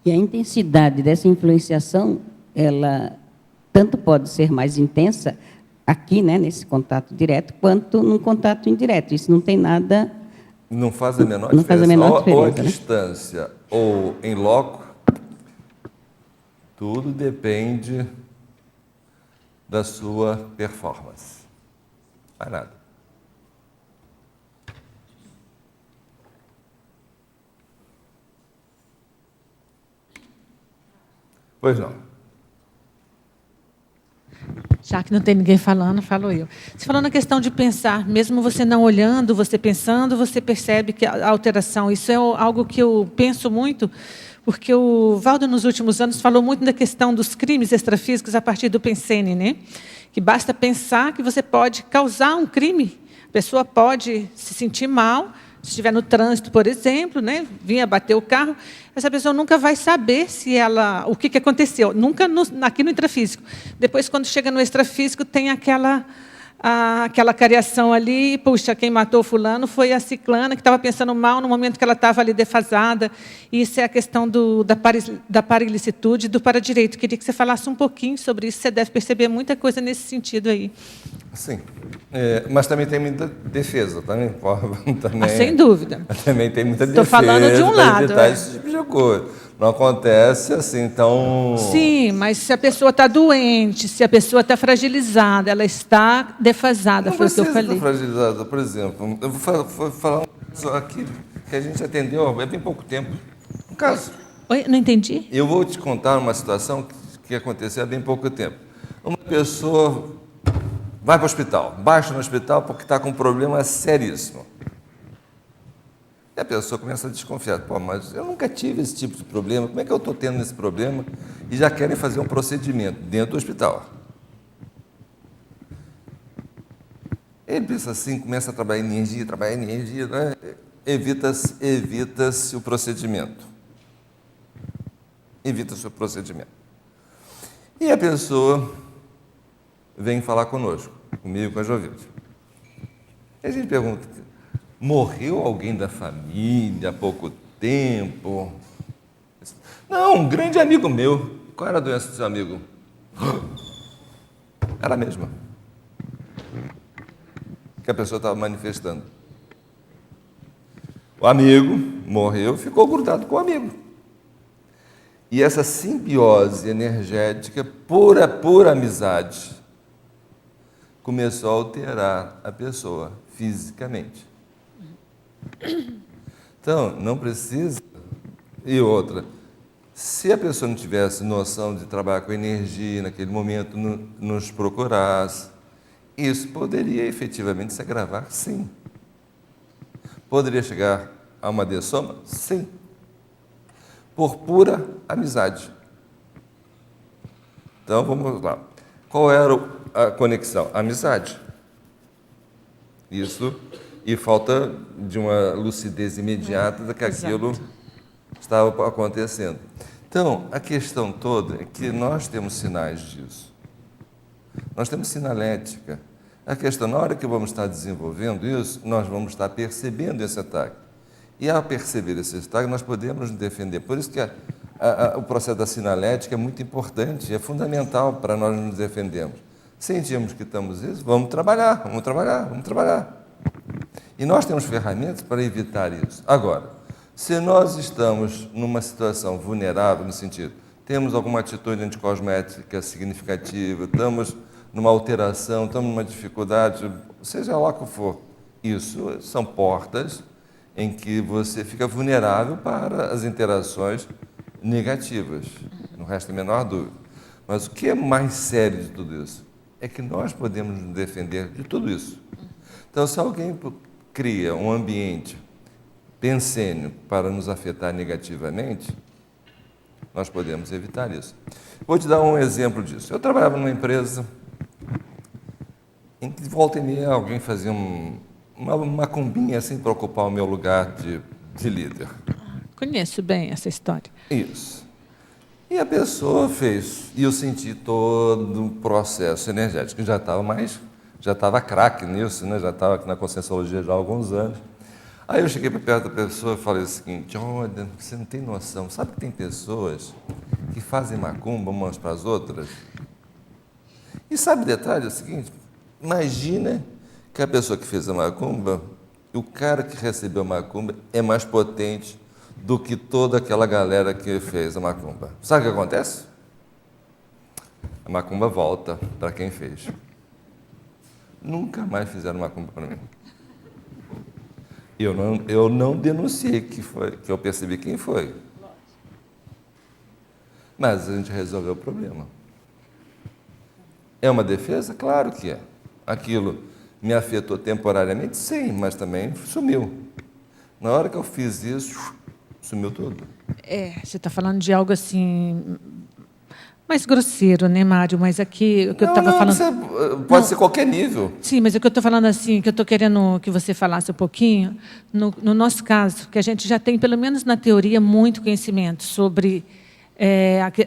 S8: E a intensidade dessa influenciação, ela tanto pode ser mais intensa aqui, né, nesse contato direto, quanto num contato indireto. Isso não tem nada...
S1: Não faz a menor
S8: não
S1: diferença.
S8: Faz a menor diferença,
S1: ou a
S8: né?
S1: distância, ou em loco, tudo depende da sua performance. Mais nada. Pois não.
S5: Já que não tem ninguém falando, falo eu. Você falou na questão de pensar, mesmo você não olhando, você pensando, você percebe que a alteração, isso é algo que eu penso muito, porque o Valdo, nos últimos anos, falou muito da questão dos crimes extrafísicos a partir do Pensene, né? Que basta pensar que você pode causar um crime, a pessoa pode se sentir mal, se estiver no trânsito, por exemplo, né, vinha bater o carro, essa pessoa nunca vai saber se o que aconteceu, nunca aqui no intrafísico. Depois, quando chega no extrafísico, tem aquela cariação ali, puxa, quem matou fulano foi a ciclana, que estava pensando mal no momento que ela estava ali defasada. Isso é a questão da paralicitude e do paradireito. Queria que você falasse um pouquinho sobre isso, você deve perceber muita coisa nesse sentido aí.
S1: Sim, mas também tem muita defesa, também.
S5: Sem dúvida.
S1: Também tem muita
S5: defesa. Estou falando de um
S1: para
S5: lado.
S1: evitar esse tipo de coisa. Não acontece assim tão...
S5: Sim, mas se a pessoa está doente, se a pessoa está fragilizada, ela está defasada, foi o que eu falei.
S1: Não precisa estar fragilizada. Por exemplo, eu vou falar só aqui, que a gente atendeu há bem pouco tempo. Um caso.
S5: Oi, não entendi?
S1: Eu vou te contar uma situação que aconteceu há bem pouco tempo. Uma pessoa vai para o hospital, baixa no hospital porque está com um problema seríssimo. E a pessoa começa a desconfiar. Pô, mas eu nunca tive esse tipo de problema. Como é que eu estou tendo esse problema? E já querem fazer um procedimento dentro do hospital. Ele pensa assim, começa a trabalhar energia, né? Evita-se o procedimento. Evita-se o procedimento. E a pessoa vem falar conosco, comigo, com a Jovite. E a gente pergunta, morreu alguém da família há pouco tempo? Não, um grande amigo meu. Qual era a doença do seu amigo? Era a mesma que a pessoa estava manifestando. O amigo morreu, ficou grudado com o amigo. E essa simbiose energética, pura amizade, começou a alterar a pessoa fisicamente. Então, não precisa. E outra, se a pessoa não tivesse noção de trabalhar com energia naquele momento, nos procurasse, isso poderia efetivamente se agravar? Sim. Poderia chegar a uma dessoma? Sim. por pura amizade. Então, vamos lá. Qual era a conexão? Amizade. Isso, e falta de uma lucidez imediata de que aquilo estava acontecendo. Então, a questão toda é que nós temos sinais disso. Nós temos sinalética. A questão, na hora que vamos estar desenvolvendo isso, nós vamos estar percebendo esse ataque. E ao perceber esse ataque, nós podemos nos defender. Por isso que o processo da sinalética é muito importante, é fundamental para nós nos defendermos. Sentimos que estamos isso, vamos trabalhar. E nós temos ferramentas para evitar isso. Agora, se nós estamos numa situação vulnerável, no sentido, temos alguma atitude anticosmética significativa, estamos numa alteração, estamos numa dificuldade, seja lá o que for, isso são portas em que você fica vulnerável para as interações negativas. Não resta a menor dúvida. Mas o que é mais sério de tudo isso? É que nós podemos nos defender de tudo isso. Então, se alguém cria um ambiente pensênio para nos afetar negativamente, nós podemos evitar isso. Vou te dar um exemplo disso. Eu trabalhava numa empresa em que, de volta e meia, alguém fazia uma combinha assim para ocupar o meu lugar de líder.
S5: Conheço bem essa história.
S1: Isso. E a pessoa fez, e eu senti todo o processo energético, já estava craque nisso, né? Já estava aqui na Conscienciologia já há alguns anos. Aí eu cheguei para perto da pessoa e falei o seguinte: olha, você não tem noção, sabe que tem pessoas que fazem macumba umas para as outras? E sabe o detalhe? É o seguinte, imagina que a pessoa que fez a macumba, o cara que recebeu a macumba é mais potente do que toda aquela galera que fez a macumba. Sabe o que acontece? A macumba volta para quem fez. Nunca mais fizeram macumba para mim. Eu não denunciei que eu percebi quem foi. Mas a gente resolveu o problema. É uma defesa? Claro que é. Aquilo me afetou temporariamente? Sim, mas também sumiu. Na hora que eu fiz isso, sumiu tudo.
S5: Você está falando de algo assim mais grosseiro, né, Mário? Mas aqui o que eu estava falando
S1: pode ser qualquer nível.
S5: Sim, mas o que eu estou falando assim, que eu estou querendo que você falasse um pouquinho, no nosso caso, que a gente já tem, pelo menos na teoria, muito conhecimento sobre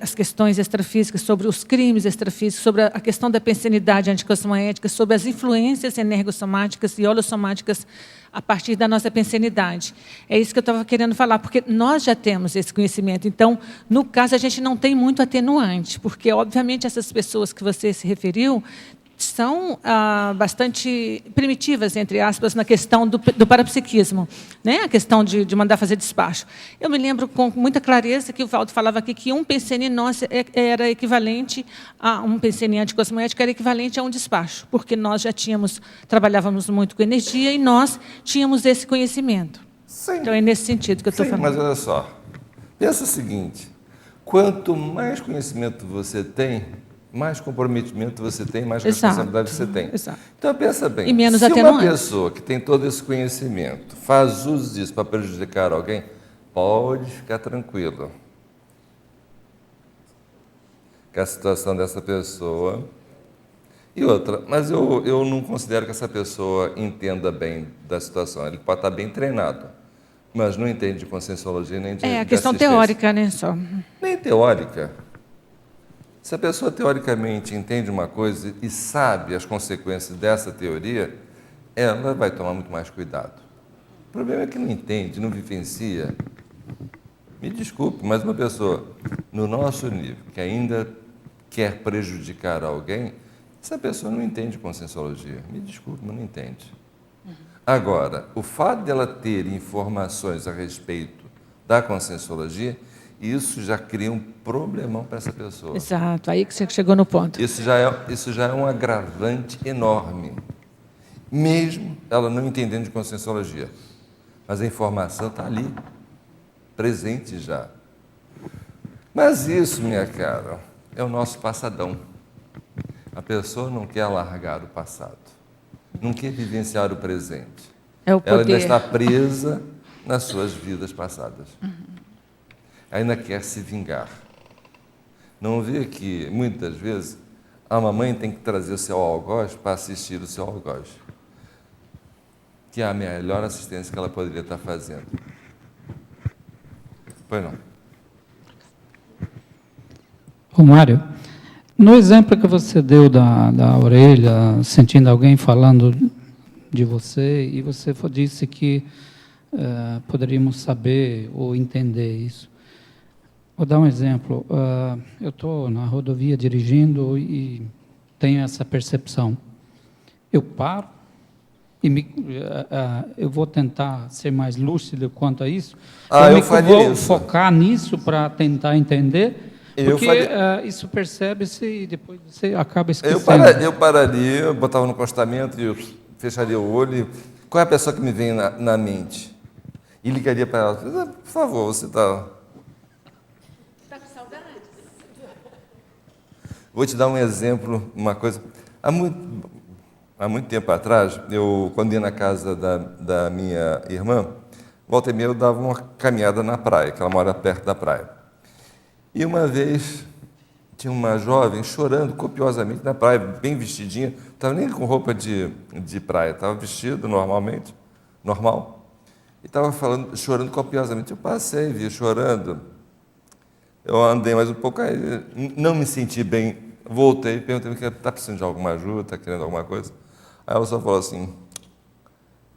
S5: as questões extrafísicas, sobre os crimes extrafísicos, sobre a questão da pensenidade anticosmoética, sobre as influências energossomáticas e holossomáticas a partir da nossa pensenidade. É isso que eu estava querendo falar, porque nós já temos esse conhecimento. Então, no caso, a gente não tem muito atenuante, porque, obviamente, essas pessoas que você se referiu são bastante primitivas, entre aspas, na questão do parapsiquismo, né? A questão de mandar fazer despacho. Eu me lembro com muita clareza que o Valdo falava aqui que um pensene nosso era equivalente a um pensene anticosmoético, era equivalente a um despacho, porque nós já trabalhávamos muito com energia e nós tínhamos esse conhecimento.
S1: Sim.
S5: Então, é nesse sentido que eu estou falando.
S1: Mas olha só, pensa o seguinte, quanto mais conhecimento você tem, mais comprometimento você tem, mais responsabilidade você tem.
S5: Exato.
S1: Então, pensa bem,
S5: e menos
S1: se
S5: atenuante.
S1: uma pessoa que tem todo esse conhecimento faz uso disso para prejudicar alguém, pode ficar tranquilo que a situação dessa pessoa... E outra, mas eu não considero que essa pessoa entenda bem da situação. Ele pode estar bem treinado, mas não entende de conscienciologia nem de
S5: a questão
S1: assistência.
S5: teórica, né? Só.
S1: Nem teórica. Se a pessoa teoricamente entende uma coisa e sabe as consequências dessa teoria, ela vai tomar muito mais cuidado. O problema é que não entende, não vivencia. Me desculpe, mas uma pessoa no nosso nível que ainda quer prejudicar alguém, essa pessoa não entende conscienciologia. Me desculpe, mas não entende. Agora, o fato dela ter informações a respeito da conscienciologia, isso já cria um problemão para essa pessoa.
S5: Exato, aí que você chegou no ponto.
S1: Isso já é um agravante enorme, mesmo ela não entendendo de conscienciologia. Mas a informação está ali, presente já. Mas isso, minha cara, é o nosso passadão. A pessoa não quer largar o passado, não quer vivenciar o presente.
S5: É o poder.
S1: Ela ainda está presa nas suas vidas passadas. ainda quer se vingar. Não vê que, muitas vezes, a mamãe tem que trazer o seu algoz para assistir o seu algoz, que é a melhor assistência que ela poderia estar fazendo. Pois não.
S9: Ô Mário, no exemplo que você deu da orelha, sentindo alguém falando de você, e você disse que poderíamos saber ou entender isso. Vou dar um exemplo. Eu estou na rodovia dirigindo e tenho essa percepção. Eu paro e eu vou tentar ser mais lúcido quanto a isso.
S1: Eu faria isso.
S9: Focar nisso para tentar entender, porque isso percebe-se e depois você acaba esquecendo.
S1: Eu pararia, botava no acostamento e eu fecharia o olho. Qual é a pessoa que me vem na mente? E ligaria para ela, por favor, você está...
S5: Está com saudade?
S1: Vou te dar um exemplo, uma coisa. Há muito tempo atrás, quando ia na casa da minha irmã, volta e meia eu dava uma caminhada na praia, que ela mora perto da praia. E uma vez tinha uma jovem chorando copiosamente na praia, bem vestidinha, não estava nem com roupa de praia, estava vestido normalmente, normal. E estava chorando copiosamente. Eu passei, vi chorando. Eu andei mais um pouco, aí não me senti bem. Voltei, perguntei, está precisando de alguma ajuda, está querendo alguma coisa? Aí ela só falou assim,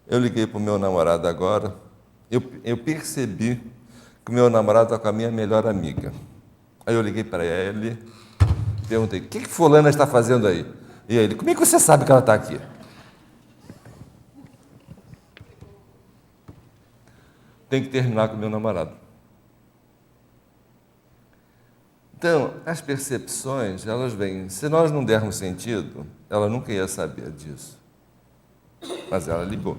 S1: eu liguei para o meu namorado agora, eu percebi que o meu namorado está com a minha melhor amiga. Aí eu liguei para ele, perguntei, o que fulana está fazendo aí? E ele, como é que você sabe que ela está aqui? Tem que terminar com o meu namorado. Então, as percepções, elas vêm. Se nós não dermos sentido, ela nunca ia saber disso. Mas ela ligou.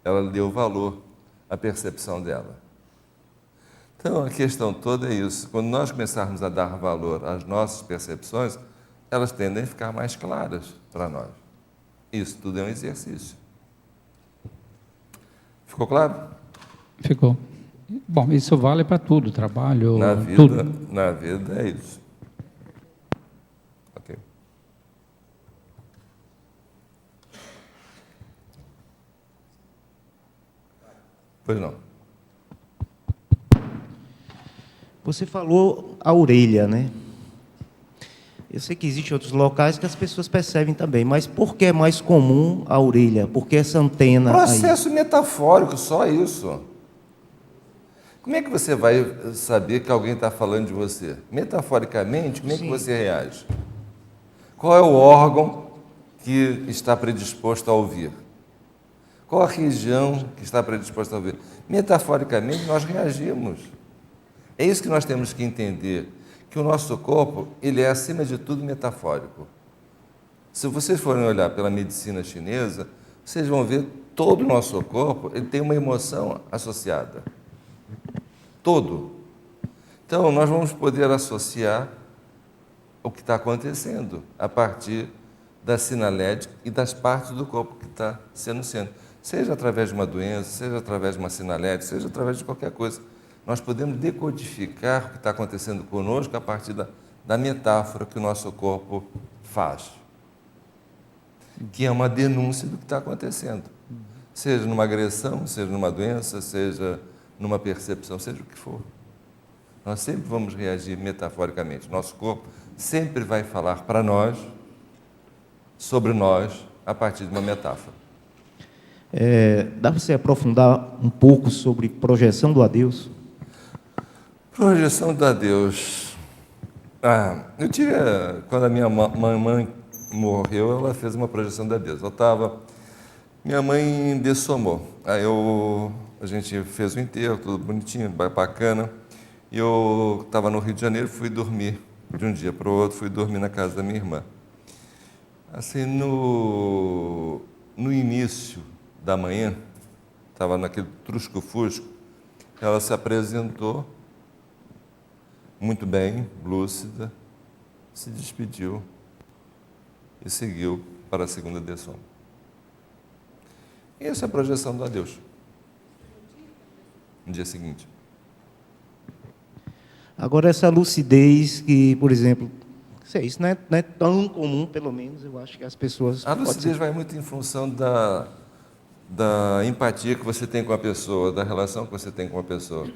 S1: Ela deu valor à percepção dela. Então, a questão toda é isso. Quando nós começarmos a dar valor às nossas percepções, elas tendem a ficar mais claras para nós. Isso tudo é um exercício. Ficou claro?
S9: Ficou. Bom, isso vale para tudo, trabalho,
S1: tudo.
S9: tudo.
S1: Na vida é isso. Ok. Pois não.
S10: Você falou a orelha, né? Eu sei que existem outros locais que as pessoas percebem também, mas por que é mais comum a orelha? Por que essa antena
S1: Processo
S10: aí?
S1: metafórico, só isso. Como é que você vai saber que alguém está falando de você? Metaforicamente, como é que você reage? Qual é o órgão que está predisposto a ouvir? Qual a região que está predisposta a ouvir? Metaforicamente, nós reagimos. É isso que nós temos que entender, que o nosso corpo, ele é, acima de tudo, metafórico. Se vocês forem olhar pela medicina chinesa, vocês vão ver todo o nosso corpo, ele tem uma emoção associada. Todo. Então, nós vamos poder associar o que está acontecendo a partir da sinalética e das partes do corpo que está sendo. Seja através de uma doença, seja através de uma sinalética, seja através de qualquer coisa. Nós podemos decodificar o que está acontecendo conosco a partir da metáfora que o nosso corpo faz, que é uma denúncia do que está acontecendo. Seja numa agressão, seja numa doença, seja numa percepção, seja o que for. Nós sempre vamos reagir metaforicamente. Nosso corpo sempre vai falar para nós, sobre nós, a partir de uma metáfora.
S10: Dá para você aprofundar um pouco sobre projeção do adeus?
S1: Projeção do adeus. Eu tive, quando a minha mamãe morreu, ela fez uma projeção do adeus. Minha mãe dessomou. Aí a gente fez o enterro, tudo bonitinho, bacana. E eu estava no Rio de Janeiro, fui dormir. De um dia para o outro, fui dormir na casa da minha irmã. Assim, no início da manhã, estava naquele trusco-fusco, ela se apresentou, muito bem, lúcida, se despediu e seguiu para a segunda dessoma. E essa é a projeção do adeus. No dia seguinte.
S10: Agora, essa lucidez que, por exemplo, sei, isso não é tão comum, pelo menos, eu acho que as pessoas...
S1: A lucidez vai muito em função da empatia que você tem com a pessoa, da relação que você tem com a pessoa.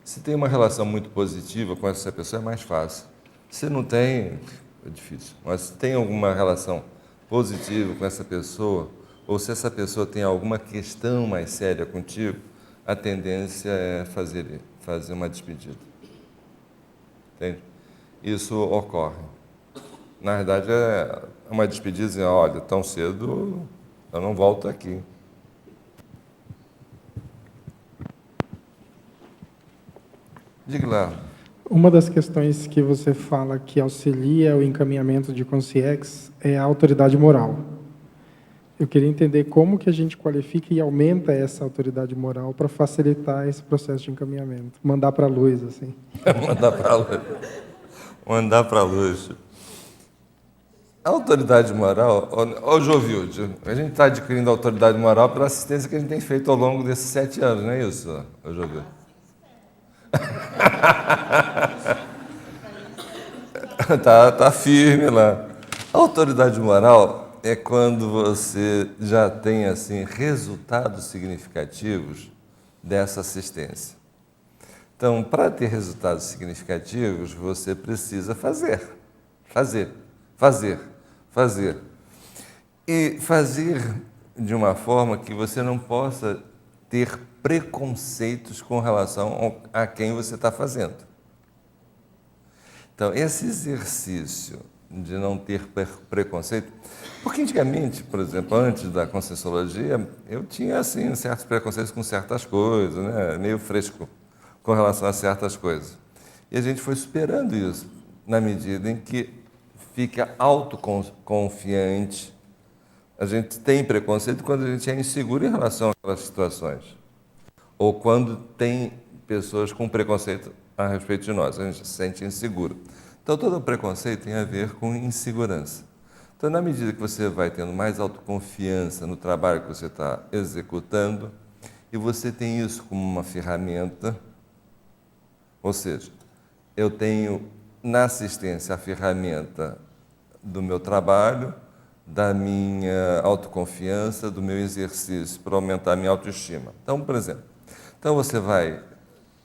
S1: Se tem uma relação muito positiva com essa pessoa, é mais fácil. Se não tem, é difícil. Mas se tem alguma relação positiva com essa pessoa, ou se essa pessoa tem alguma questão mais séria contigo, a tendência é fazer uma despedida. Entende? Isso ocorre. Na verdade, é uma despedida dizendo, olha, tão cedo eu não volto aqui. Diga lá.
S3: Uma das questões que você fala que auxilia o encaminhamento de consciência é a autoridade moral. Eu queria entender como que a gente qualifica e aumenta essa autoridade moral para facilitar esse processo de encaminhamento. Mandar para a luz, assim.
S1: Mandar para a luz. Mandar para a luz. A autoridade moral, ô Jovilde, a gente está adquirindo autoridade moral pela assistência que a gente tem feito ao longo desses 7 anos, não é isso, ô Jovilde? tá firme lá. A autoridade moral é quando você já tem assim resultados significativos dessa assistência. Então, para ter resultados significativos, você precisa fazer. E fazer de uma forma que você não possa ter preconceitos com relação a quem você está fazendo. Então, esse exercício de não ter preconceito, porque antigamente, por exemplo, antes da Conscienciologia, eu tinha assim certos preconceitos com certas coisas, né? Meio fresco com relação a certas coisas. E a gente foi superando isso na medida em que fica autoconfiante. A gente tem preconceito quando a gente é inseguro em relação àquelas situações. Ou quando tem pessoas com preconceito a respeito de nós, a gente se sente inseguro. Então, todo preconceito tem a ver com insegurança. Então, na medida que você vai tendo mais autoconfiança no trabalho que você está executando, e você tem isso como uma ferramenta, ou seja, eu tenho na assistência a ferramenta do meu trabalho, da minha autoconfiança, do meu exercício para aumentar a minha autoestima. Então, por exemplo, você vai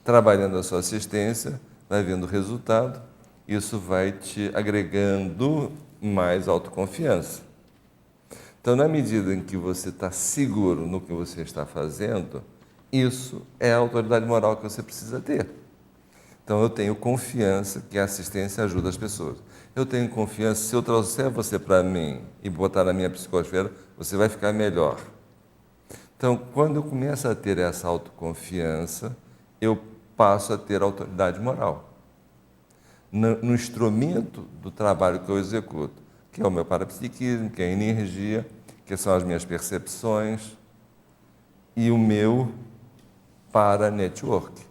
S1: trabalhando a sua assistência, vai vendo o resultado, isso vai te agregando mais autoconfiança. Então, na medida em que você está seguro no que você está fazendo, isso é a autoridade moral que você precisa ter. Então, eu tenho confiança que a assistência ajuda as pessoas. Eu tenho confiança, se eu trouxer você para mim e botar na minha psicosfera, você vai ficar melhor. Então, quando eu começo a ter essa autoconfiança, eu passo a ter autoridade moral. No instrumento do trabalho que eu executo, que é o meu parapsiquismo, que é a energia, que são as minhas percepções, e o meu para-network.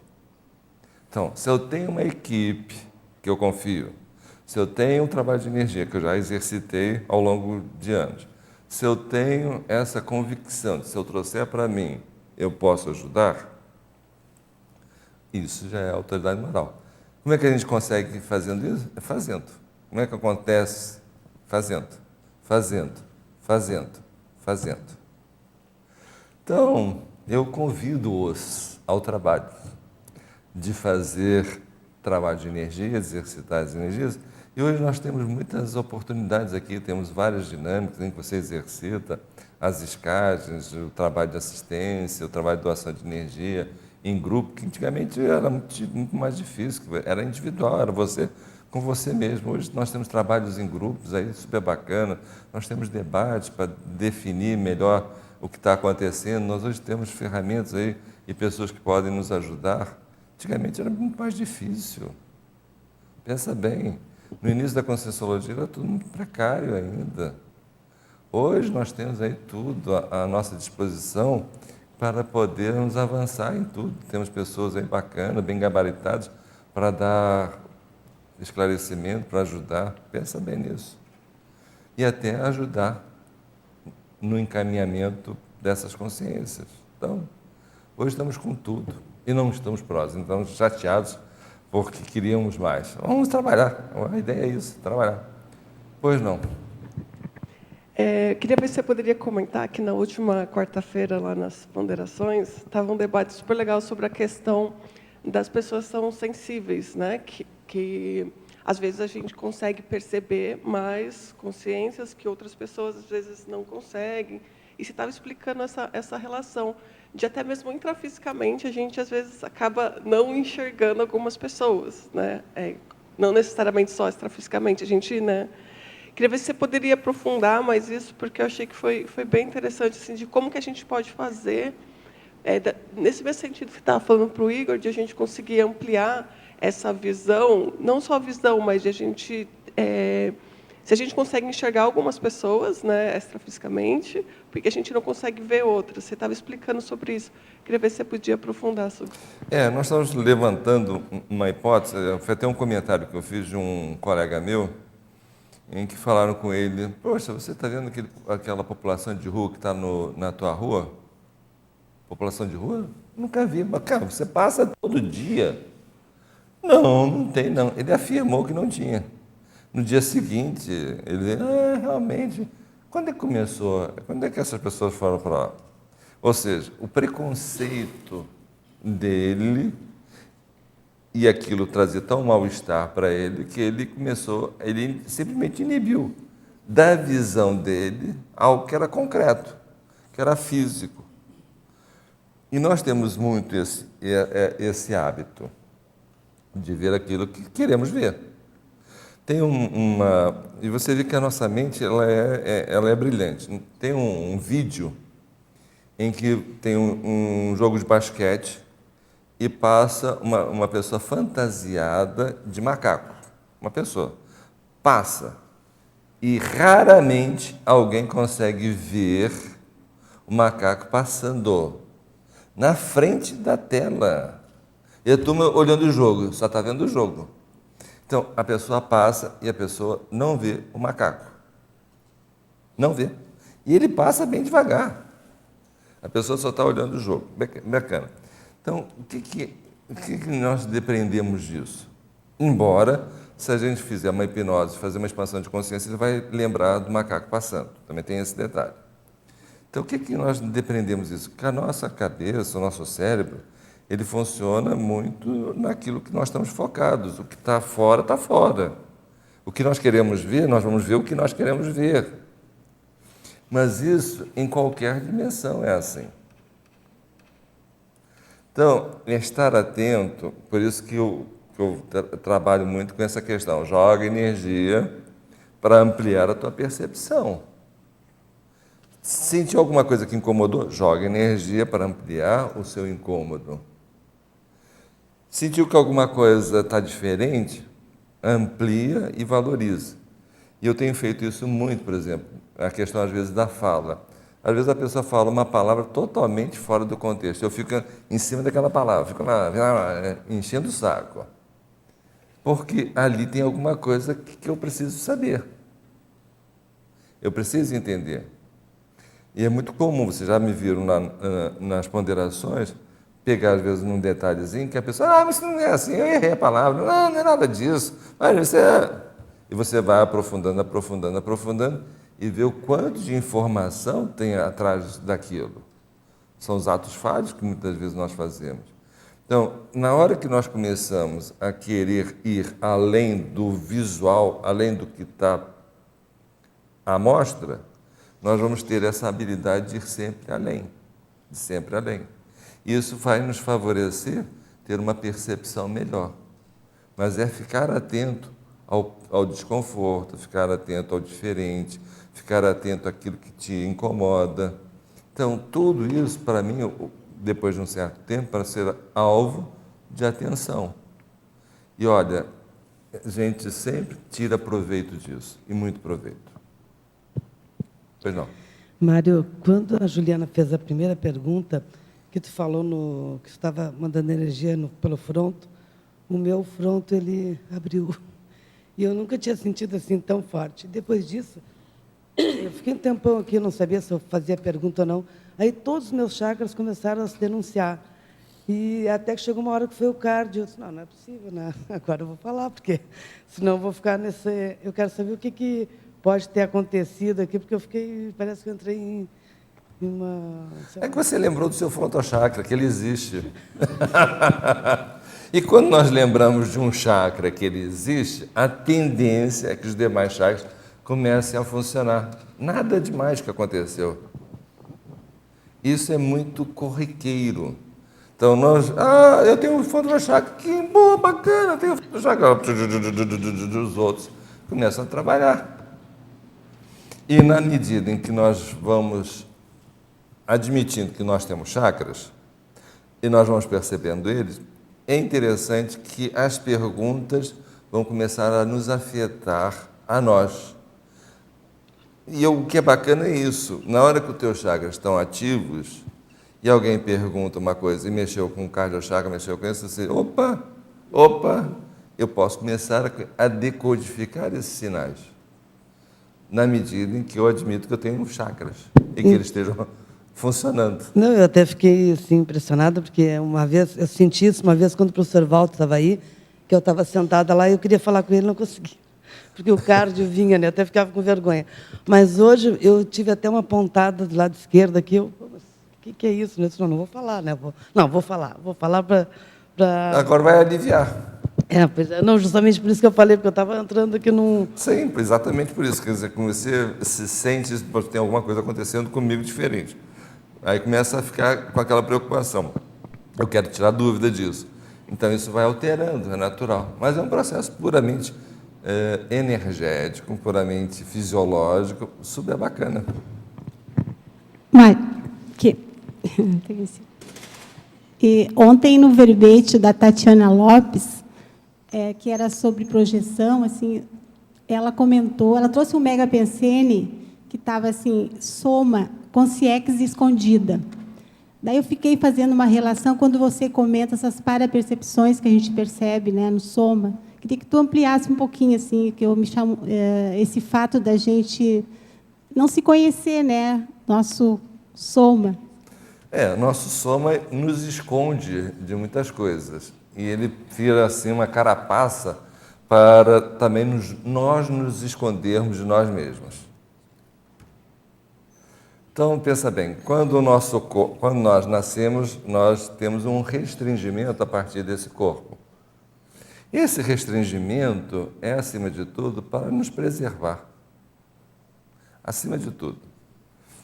S1: Então, se eu tenho uma equipe que eu confio, se eu tenho um trabalho de energia que eu já exercitei ao longo de anos, se eu tenho essa convicção de se eu trouxer para mim, eu posso ajudar, isso já é autoridade moral. Como é que a gente consegue fazendo isso? É fazendo. Como é que acontece? Fazendo. Então, eu convido-os ao trabalho de fazer trabalho de energia, exercitar as energias. E hoje nós temos muitas oportunidades aqui, temos várias dinâmicas em que você exercita as escagens, o trabalho de assistência, o trabalho de doação de energia em grupo, que antigamente era muito mais difícil, era individual, era você com você mesmo. Hoje nós temos trabalhos em grupos aí super bacana, nós temos debates para definir melhor o que está acontecendo, nós hoje temos ferramentas aí e pessoas que podem nos ajudar. Antigamente era muito mais difícil. Pensa bem, no início da Conscienciologia era tudo muito precário ainda. Hoje nós temos aí tudo à nossa disposição para podermos avançar em tudo. Temos pessoas aí bacanas, bem gabaritadas, para dar esclarecimento, para ajudar. Pensa bem nisso. E até ajudar no encaminhamento dessas consciências. Então, hoje estamos com tudo e não estamos próximos, estamos chateados porque queríamos mais. Vamos trabalhar. A ideia é isso, trabalhar. Pois não.
S6: Queria ver se você poderia comentar que na última quarta-feira, lá nas ponderações, estava um debate super legal sobre a questão das pessoas que são sensíveis, né? Que às vezes a gente consegue perceber mais consciências que outras pessoas às vezes não conseguem. E você estava explicando essa relação de até mesmo intrafisicamente a gente às vezes acaba não enxergando algumas pessoas, né? Não necessariamente só extrafisicamente, a gente, né? Queria ver se você poderia aprofundar mais isso, porque eu achei que foi bem interessante, assim, de como que a gente pode fazer, nesse mesmo sentido que você estava falando para o Igor, de a gente conseguir ampliar essa visão, não só a visão, mas de a gente, se a gente consegue enxergar algumas pessoas, né, extrafisicamente, porque a gente não consegue ver outras. Você estava explicando sobre isso. Queria ver se você podia aprofundar sobre isso.
S1: Nós estamos levantando uma hipótese, foi até um comentário que eu fiz de um colega meu, em que falaram com ele, poxa, você está vendo aquela população de rua que está na tua rua? População de rua? Nunca vi, mas, cara, você passa todo dia. Não tem, não. Ele afirmou que não tinha. No dia seguinte, ele disse, realmente, quando é que começou? Quando é que essas pessoas foram para lá? Ou seja, o preconceito dele, e aquilo trazia tão mal-estar para ele, que ele simplesmente inibiu da visão dele algo que era concreto, que era físico. E nós temos muito esse hábito de ver aquilo que queremos ver. Tem e você vê que a nossa mente ela é brilhante. Tem um vídeo em que tem um jogo de basquete e passa uma pessoa fantasiada de macaco. Uma pessoa. Passa. E raramente alguém consegue ver o macaco passando na frente da tela. E a turma olhando o jogo, só está vendo o jogo. Então, a pessoa passa e a pessoa não vê o macaco. Não vê. E ele passa bem devagar. A pessoa só está olhando o jogo. Bacana. Então, o que nós depreendemos disso? Embora, se a gente fizer uma hipnose, fazer uma expansão de consciência, ele vai lembrar do macaco passando. Também tem esse detalhe. Então, o que nós depreendemos disso? Que a nossa cabeça, o nosso cérebro, ele funciona muito naquilo que nós estamos focados. O que está fora, está fora. O que nós queremos ver, nós vamos ver o que nós queremos ver. Mas isso, em qualquer dimensão, é assim. Então, estar atento, por isso que eu trabalho muito com essa questão. Joga energia para ampliar a tua percepção. Sentiu alguma coisa que incomodou? Joga energia para ampliar o seu incômodo. Sentiu que alguma coisa está diferente? Amplia e valoriza. E eu tenho feito isso muito, por exemplo, a questão, às vezes, da fala. Às vezes a pessoa fala uma palavra totalmente fora do contexto. Eu fico em cima daquela palavra, fico lá enchendo o saco. Porque ali tem alguma coisa que eu preciso saber. Eu preciso entender. E é muito comum, vocês já me viram nas ponderações, pegar, às vezes, num detalhezinho que a pessoa, mas isso não é assim, eu errei a palavra, não é nada disso. Mas e você vai aprofundando, e vê o quanto de informação tem atrás daquilo. São os atos falhos que muitas vezes nós fazemos. Então, na hora que nós começamos a querer ir além do visual, além do que está à mostra, nós vamos ter essa habilidade de ir sempre além, Isso vai nos favorecer ter uma percepção melhor. Mas é ficar atento ao desconforto, ficar atento ao diferente, ficar atento àquilo que te incomoda. Então, tudo isso, para mim, depois de um certo tempo, para ser alvo de atenção. E olha, a gente sempre tira proveito disso, e muito proveito. Pois não.
S11: Mário, quando a Juliana fez a primeira pergunta, que tu falou que estava mandando energia pelo fronto, o meu fronto ele abriu. E eu nunca tinha sentido assim tão forte. Depois disso, eu fiquei um tempão aqui, eu não sabia se eu fazia pergunta ou não. Aí todos os meus chakras começaram a se denunciar. E até que chegou uma hora que foi o cardio. Eu disse, não é possível, né? Agora eu vou falar, porque senão eu vou ficar nesse... Eu quero saber o que pode ter acontecido aqui, porque eu fiquei... Parece que eu entrei em uma...
S1: É que você lembrou do seu frontochakra, que ele existe. E quando nós lembramos de um chakra que ele existe, a tendência é que os demais chakras comecem a funcionar. Nada demais que aconteceu. Isso é muito corriqueiro. Então, eu tenho um frontochakra, que boa, bacana, eu tenho um frontochakra. Os outros começam a trabalhar. E na medida em que nós vamos admitindo que nós temos chakras, e nós vamos percebendo eles, é interessante que as perguntas vão começar a nos afetar a nós. E o que é bacana é isso. Na hora que os teus chakras estão ativos, e alguém pergunta uma coisa, e mexeu com o cardiochakra, mexeu com isso, você, opa, eu posso começar a decodificar esses sinais, na medida em que eu admito que eu tenho chakras, e que eles estejam funcionando.
S11: Não, eu até fiquei assim, impressionada, porque uma vez, eu senti isso uma vez quando o professor Walter estava aí, que eu estava sentada lá e eu queria falar com ele, não conseguia. Porque o cardio vinha, né? Eu até ficava com vergonha. Mas hoje eu tive até uma pontada do lado esquerdo aqui, o que é isso? Eu disse, não vou falar, né? Vou falar para...
S1: Agora vai aliviar.
S11: Pois é, não, justamente por isso que eu falei, porque eu estava entrando aqui num...
S1: Sim, exatamente por isso. Quer dizer, quando você se sente que tem alguma coisa acontecendo comigo diferente. Aí começa a ficar com aquela preocupação. Eu quero tirar dúvida disso. Então, isso vai alterando, é natural. Mas é um processo puramente energético, puramente fisiológico, super bacana.
S12: E ontem, no verbete da Tatiana Lopes, que era sobre projeção, assim, ela comentou, ela trouxe um mega pensene que estava assim, soma, consciex escondida. Daí eu fiquei fazendo uma relação quando você comenta essas parapercepções que a gente percebe, né, no soma. Queria que tu ampliasse um pouquinho, assim, que eu me chamo esse fato da gente não se conhecer, né, nosso soma.
S1: Nosso soma nos esconde de muitas coisas. E ele vira assim uma carapaça para também nós nos escondermos de nós mesmos. Então, pensa bem, quando nós nascemos, nós temos um restringimento a partir desse corpo. Esse restringimento é, acima de tudo, para nos preservar. Acima de tudo.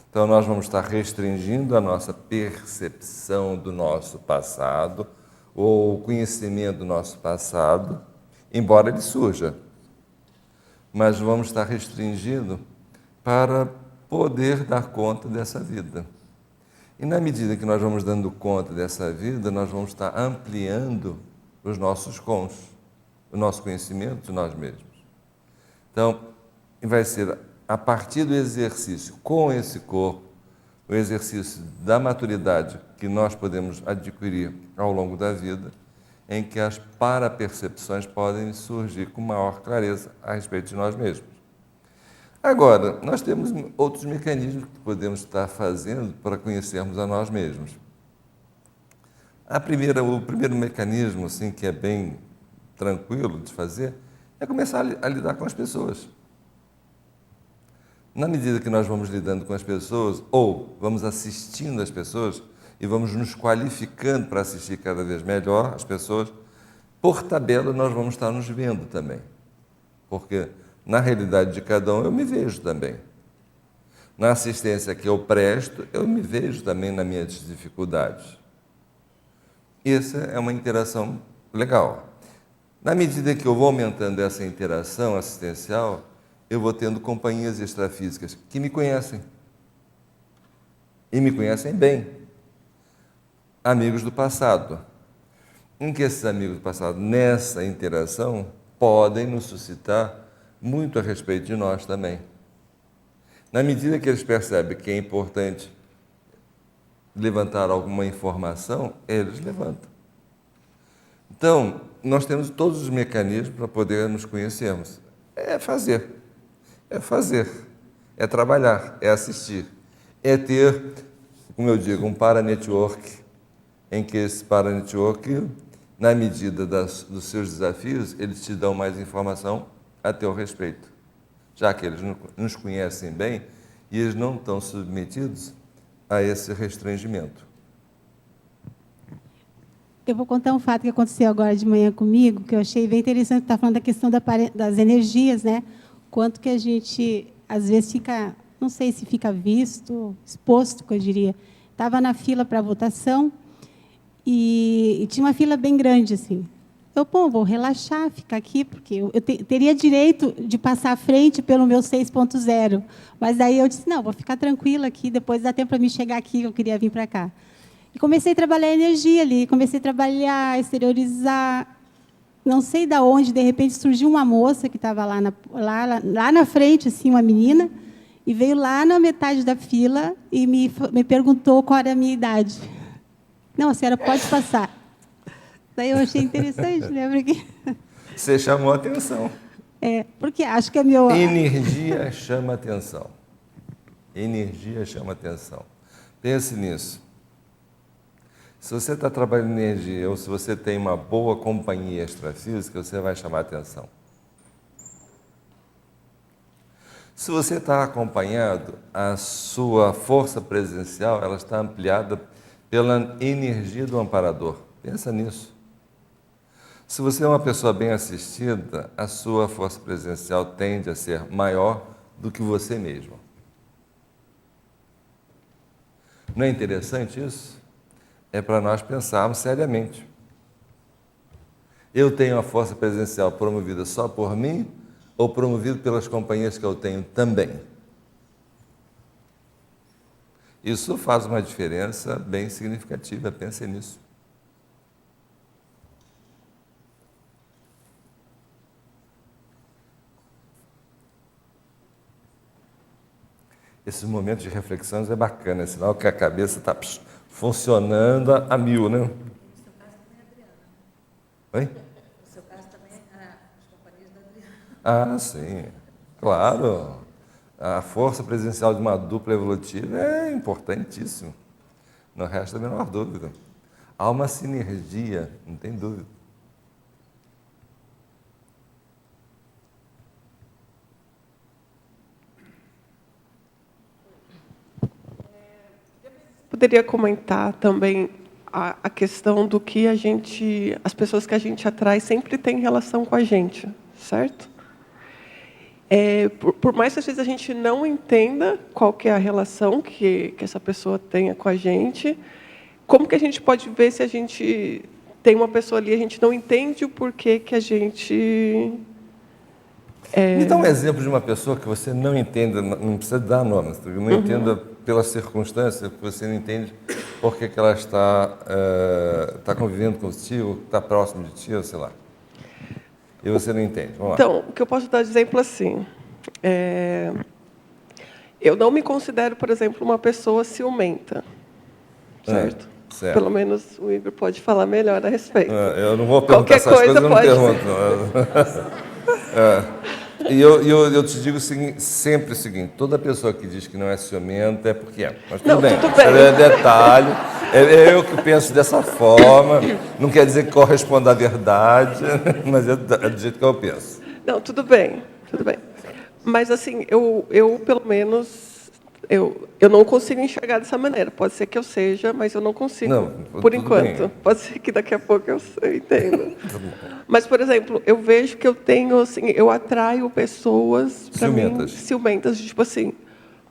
S1: Então, nós vamos estar restringindo a nossa percepção do nosso passado, ou o conhecimento do nosso passado, embora ele surja. Mas vamos estar restringindo para poder dar conta dessa vida. E na medida que nós vamos dando conta dessa vida, nós vamos estar ampliando os nossos cons, o nosso conhecimento de nós mesmos. Então, vai ser a partir do exercício com esse corpo, o exercício da maturidade que nós podemos adquirir ao longo da vida, em que as parapercepções podem surgir com maior clareza a respeito de nós mesmos. Agora, nós temos outros mecanismos que podemos estar fazendo para conhecermos a nós mesmos. O primeiro mecanismo, assim, que é bem tranquilo de fazer, é começar a lidar com as pessoas. Na medida que nós vamos lidando com as pessoas, ou vamos assistindo as pessoas, e vamos nos qualificando para assistir cada vez melhor as pessoas, por tabela nós vamos estar nos vendo também. Porque na realidade de cada um eu me vejo também. Na assistência que eu presto, eu me vejo também nas minhas dificuldades. Essa é uma interação legal. Na medida que eu vou aumentando essa interação assistencial, eu vou tendo companhias extrafísicas que me conhecem. E me conhecem bem. Amigos do passado. Em que esses amigos do passado, nessa interação, podem nos suscitar muito a respeito de nós também. Na medida que eles percebem que é importante levantar alguma informação, eles levantam. Então, nós temos todos os mecanismos para poder nos conhecermos. É fazer, é trabalhar, é assistir, é ter, como eu digo, um para-network em que esse para-network, na medida dos seus desafios, eles te dão mais informação a teu respeito, já que eles nos conhecem bem e eles não estão submetidos a esse restringimento.
S12: Eu vou contar um fato que aconteceu agora de manhã comigo, que eu achei bem interessante, está falando da questão das energias, né? Quanto que a gente, às vezes, fica, não sei se fica visto, exposto, que eu diria. Estava na fila para votação e tinha uma fila bem grande, assim. Eu, vou relaxar, ficar aqui, porque eu teria direito de passar à frente pelo meu 6.0. Mas daí eu disse, não, vou ficar tranquila aqui, depois dá tempo para mim chegar aqui, eu queria vir para cá. E comecei a trabalhar a energia ali, comecei a trabalhar, exteriorizar. Não sei de onde, de repente, surgiu uma moça que estava lá na frente, assim, uma menina, e veio lá na metade da fila e me perguntou qual era a minha idade. Não, a senhora pode passar. Daí eu achei interessante, né? Porque...
S1: Você chamou a atenção.
S12: Porque acho que é meu...
S1: Energia chama atenção. Energia chama atenção. Pense nisso. Se você está trabalhando em energia ou se você tem uma boa companhia extrafísica, você vai chamar atenção. Se você está acompanhado, a sua força presencial ela está ampliada pela energia do amparador. Pensa nisso. Se você é uma pessoa bem assistida, a sua força presencial tende a ser maior do que você mesmo. Não é interessante isso? É para nós pensarmos seriamente. Eu tenho a força presencial promovida só por mim ou promovida pelas companhias que eu tenho também? Isso faz uma diferença bem significativa, pense nisso. Esses momentos de reflexões é bacana, é sinal que a cabeça está funcionando a mil, né?
S13: No seu caso também é a Adriana.
S1: Oi?
S13: No seu caso também as companhias da Adriana.
S1: Ah, sim, claro. A força presencial de uma dupla evolutiva é importantíssimo. Não resta a menor dúvida. Há uma sinergia, não tem dúvida.
S6: Poderia comentar também a questão do que as pessoas que a gente atrai sempre têm relação com a gente, certo? Por mais que às vezes a gente não entenda qual que é a relação que essa pessoa tenha com a gente, como que a gente pode ver se a gente tem uma pessoa ali, a gente não entende o porquê que a gente...
S1: Me dá um exemplo de uma pessoa que você não entenda, não precisa dar nome, não entenda pela circunstância, que você não entende por que ela está convivendo contigo, está próximo de ti, ou sei lá. E você não entende. Vamos lá.
S6: Então, o que eu posso dar de exemplo assim, eu não me considero, por exemplo, uma pessoa ciumenta, certo?
S1: Certo.
S6: Pelo menos o Igor pode falar melhor a respeito.
S1: Eu não vou perguntar essas coisas, eu não pergunto. E eu te digo sempre o seguinte, toda pessoa que diz que não é ciumenta é porque é. Mas tudo bem,
S6: tudo bem.
S1: É detalhe, é eu que penso dessa forma, não quer dizer que corresponda à verdade, mas é do jeito que eu penso.
S6: Não, tudo bem, tudo bem. Mas assim, eu pelo menos, eu não consigo enxergar dessa maneira. Pode ser que eu seja, mas eu não consigo, por enquanto. Bem. Pode ser que daqui a pouco eu entenda. Mas, por exemplo, eu vejo que eu tenho, assim, eu atraio pessoas, para mim, ciumentas, tipo assim,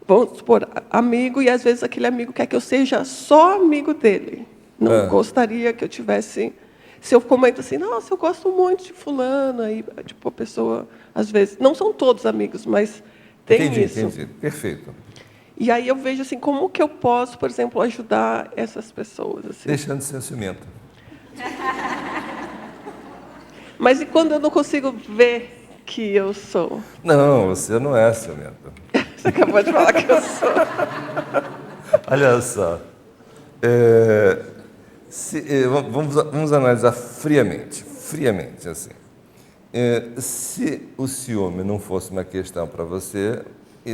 S6: vamos supor, amigo, e às vezes aquele amigo quer que eu seja só amigo dele. Não gostaria que eu tivesse... Se eu comento assim, nossa, eu gosto muito de fulano, aí, tipo, a pessoa, às vezes... Não são todos amigos, mas tem isso.
S1: Entendi, perfeito.
S6: E aí eu vejo assim, como que eu posso, por exemplo, ajudar essas pessoas? Assim?
S1: Deixando de ser ciumenta.
S6: Mas e quando eu não consigo ver que eu sou?
S1: Não, você não é ciumenta.
S6: Você acabou de falar que eu sou.
S1: Olha só. Vamos analisar friamente assim. Se o ciúme não fosse uma questão para você,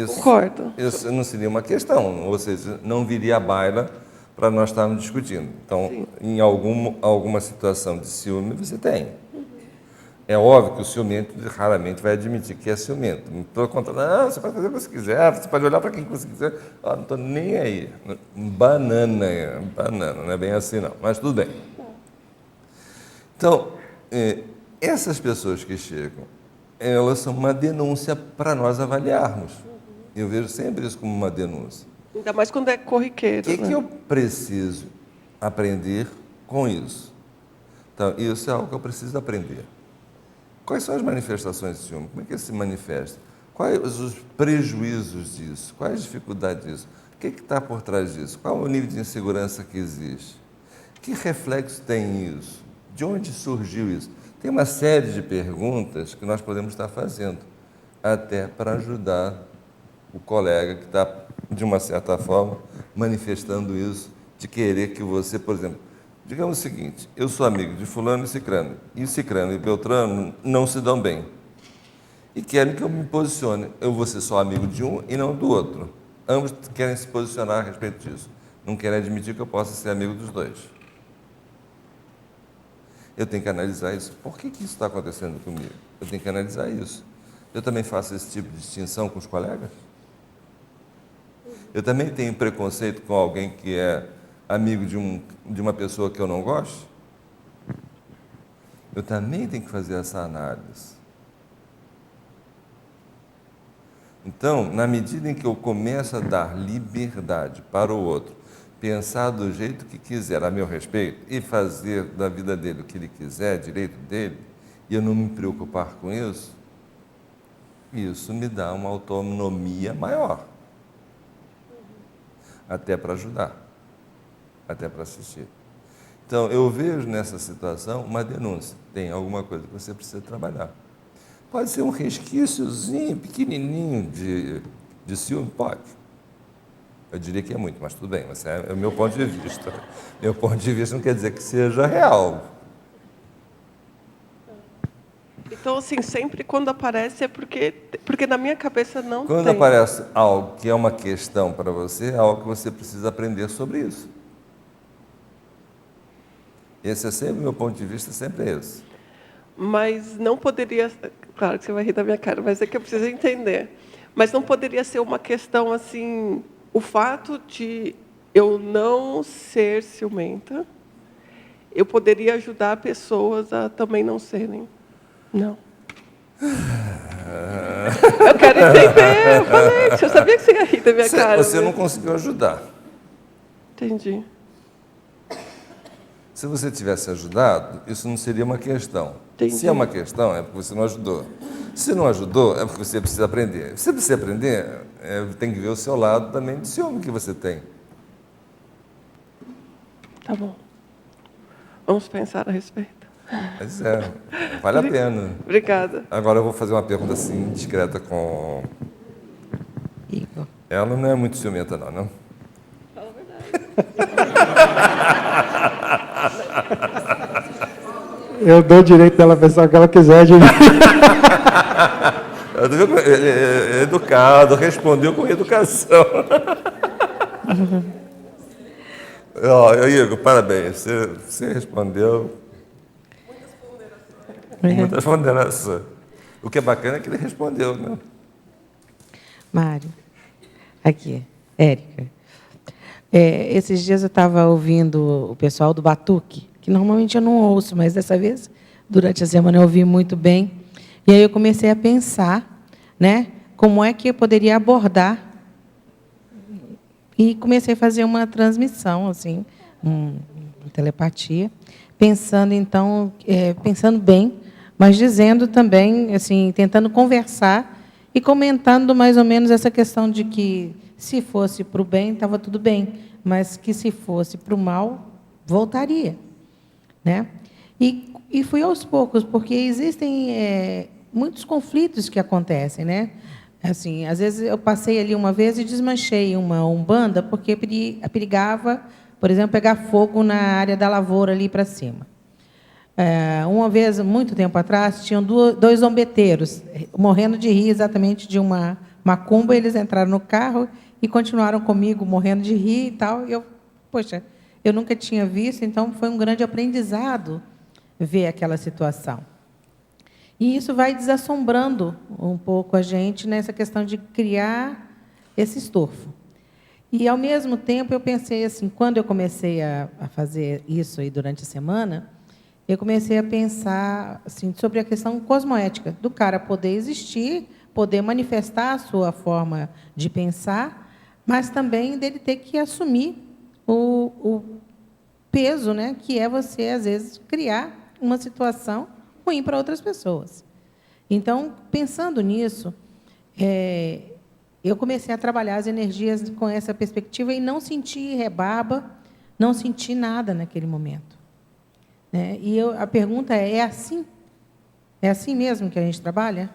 S6: Concordo.
S1: Isso não seria uma questão, ou seja, não viria à baila para nós estarmos discutindo. Então,
S6: Sim.
S1: em alguma situação de ciúme, você tem. É óbvio que o ciumento raramente vai admitir que é ciumento. Pelo contrário, você pode fazer o que você quiser, você pode olhar para quem você quiser. Ah, não estou nem aí. Banana, não é bem assim não, mas tudo bem. Então, essas pessoas que chegam, elas são uma denúncia para nós avaliarmos. Eu vejo sempre isso como uma denúncia.
S6: Ainda mais quando é corriqueiro.
S1: O que eu preciso aprender com isso? Então, isso é algo que eu preciso aprender. Quais são as manifestações de ciúme? Como é que ele se manifesta? Quais os prejuízos disso? Quais as dificuldades disso? O que está por trás disso? Qual o nível de insegurança que existe? Que reflexo tem isso? De onde surgiu isso? Tem uma série de perguntas que nós podemos estar fazendo, até para ajudar o colega que está, de uma certa forma, manifestando isso, de querer que você, por exemplo, digamos o seguinte, eu sou amigo de fulano e Cicrano e Beltrano não se dão bem. E querem que eu me posicione. Eu vou ser só amigo de um e não do outro. Ambos querem se posicionar a respeito disso. Não querem admitir que eu possa ser amigo dos dois. Eu tenho que analisar isso. Por que isso está acontecendo comigo? Eu tenho que analisar isso. Eu também faço esse tipo de distinção com os colegas? Eu também tenho preconceito com alguém que é amigo de uma pessoa que eu não gosto? Eu também tenho que fazer essa análise. Então, na medida em que eu começo a dar liberdade para o outro, pensar do jeito que quiser a meu respeito e fazer da vida dele o que ele quiser, direito dele, e eu não me preocupar com isso, isso me dá uma autonomia maior. Até para ajudar, até para assistir. Então, eu vejo nessa situação uma denúncia. Tem alguma coisa que você precisa trabalhar. Pode ser um resquíciozinho, pequenininho de ciúme? Pode. Eu diria que é muito, mas tudo bem, mas é o meu ponto de vista. Meu ponto de vista não quer dizer que seja real.
S6: Então, assim, sempre quando aparece é porque na minha cabeça não
S1: Quando
S6: tem.
S1: aparece algo que é uma questão para você, é algo que você precisa aprender sobre isso. Esse é sempre o meu ponto de vista, sempre é esse.
S6: Mas não poderia... Claro que você vai rir da minha cara, mas é que eu preciso entender. Mas não poderia ser uma questão, assim... O fato de eu não ser ciumenta, eu poderia ajudar pessoas a também não serem. Não. Eu quero entender. Eu falei, eu sabia que você ia rir da minha cara.
S1: Você não conseguiu ajudar.
S6: Entendi.
S1: Se você tivesse ajudado, isso não seria uma questão.
S6: Entendi.
S1: Se é uma questão, é porque você não ajudou. Se não ajudou, é porque você precisa aprender. Se você precisa aprender, tem que ver o seu lado também de ciúme que você tem.
S6: Tá bom. Vamos pensar a respeito.
S1: Mas vale a pena.
S6: Obrigada.
S1: Agora eu vou fazer uma pergunta assim, discreta com...
S14: Igor.
S1: Ela não é muito ciumenta não, não?
S6: Fala a verdade.
S3: Eu dou o direito dela pensar o que ela quiser de mim.
S1: É educado, respondeu com educação. Igor, parabéns. Você respondeu. Muitas ponderações. O que é bacana é que ele respondeu, né?
S14: Mário, aqui, Érica. Esses dias eu estava ouvindo o pessoal do Batuque, que normalmente eu não ouço, mas dessa vez, durante a semana, eu ouvi muito bem. E aí eu comecei a pensar, né, como é que eu poderia abordar. E comecei a fazer uma transmissão, assim, uma telepatia, pensando, então, pensando bem, mas dizendo também, assim, tentando conversar e comentando mais ou menos essa questão de que, se fosse para o bem, estava tudo bem, mas que, se fosse para o mal, voltaria. Né? E fui aos poucos, porque existem muitos conflitos que acontecem. Né? Assim, às vezes, eu passei ali uma vez e desmanchei uma umbanda, porque perigava, por exemplo, pegar fogo na área da lavoura ali para cima. Uma vez, muito tempo atrás, tinham dois zombeteiros, morrendo de rir exatamente de uma macumba. Eles entraram no carro e continuaram comigo, morrendo de rir e tal. E eu poxa, eu nunca tinha visto, então foi um grande aprendizado ver aquela situação. E isso vai desassombrando um pouco a gente nessa questão de criar esse estofo. E, ao mesmo tempo, eu pensei assim, quando eu comecei a fazer isso aí durante a semana, eu comecei a pensar assim, sobre a questão cosmoética, do cara poder existir, poder manifestar a sua forma de pensar, mas também dele ter que assumir o peso, né, que é você, às vezes, criar uma situação ruim para outras pessoas. Então, pensando nisso, eu comecei a trabalhar as energias com essa perspectiva e não senti rebarba, não senti nada naquele momento. E a pergunta é assim? É assim mesmo que a gente trabalha?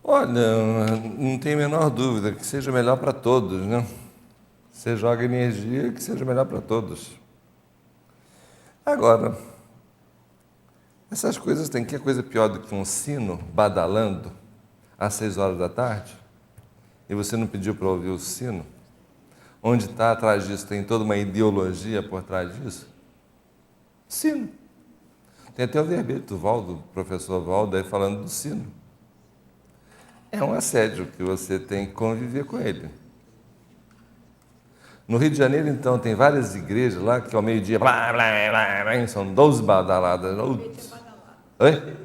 S1: Olha, não tem a menor dúvida que seja melhor para todos, né? Você joga energia que seja melhor para todos. Agora, essas coisas tem que coisa pior do que um sino badalando às 6 horas da tarde? E você não pediu para ouvir o sino? Onde está atrás disso? Tem toda uma ideologia por trás disso? Sino. Tem até o verbete do Valdo, professor Valdo, aí falando do sino. É um assédio que você tem que conviver com ele. No Rio de Janeiro, então, tem várias igrejas lá que ao meio-dia, blá, blá, blá, blá, são 12 badaladas. Oi?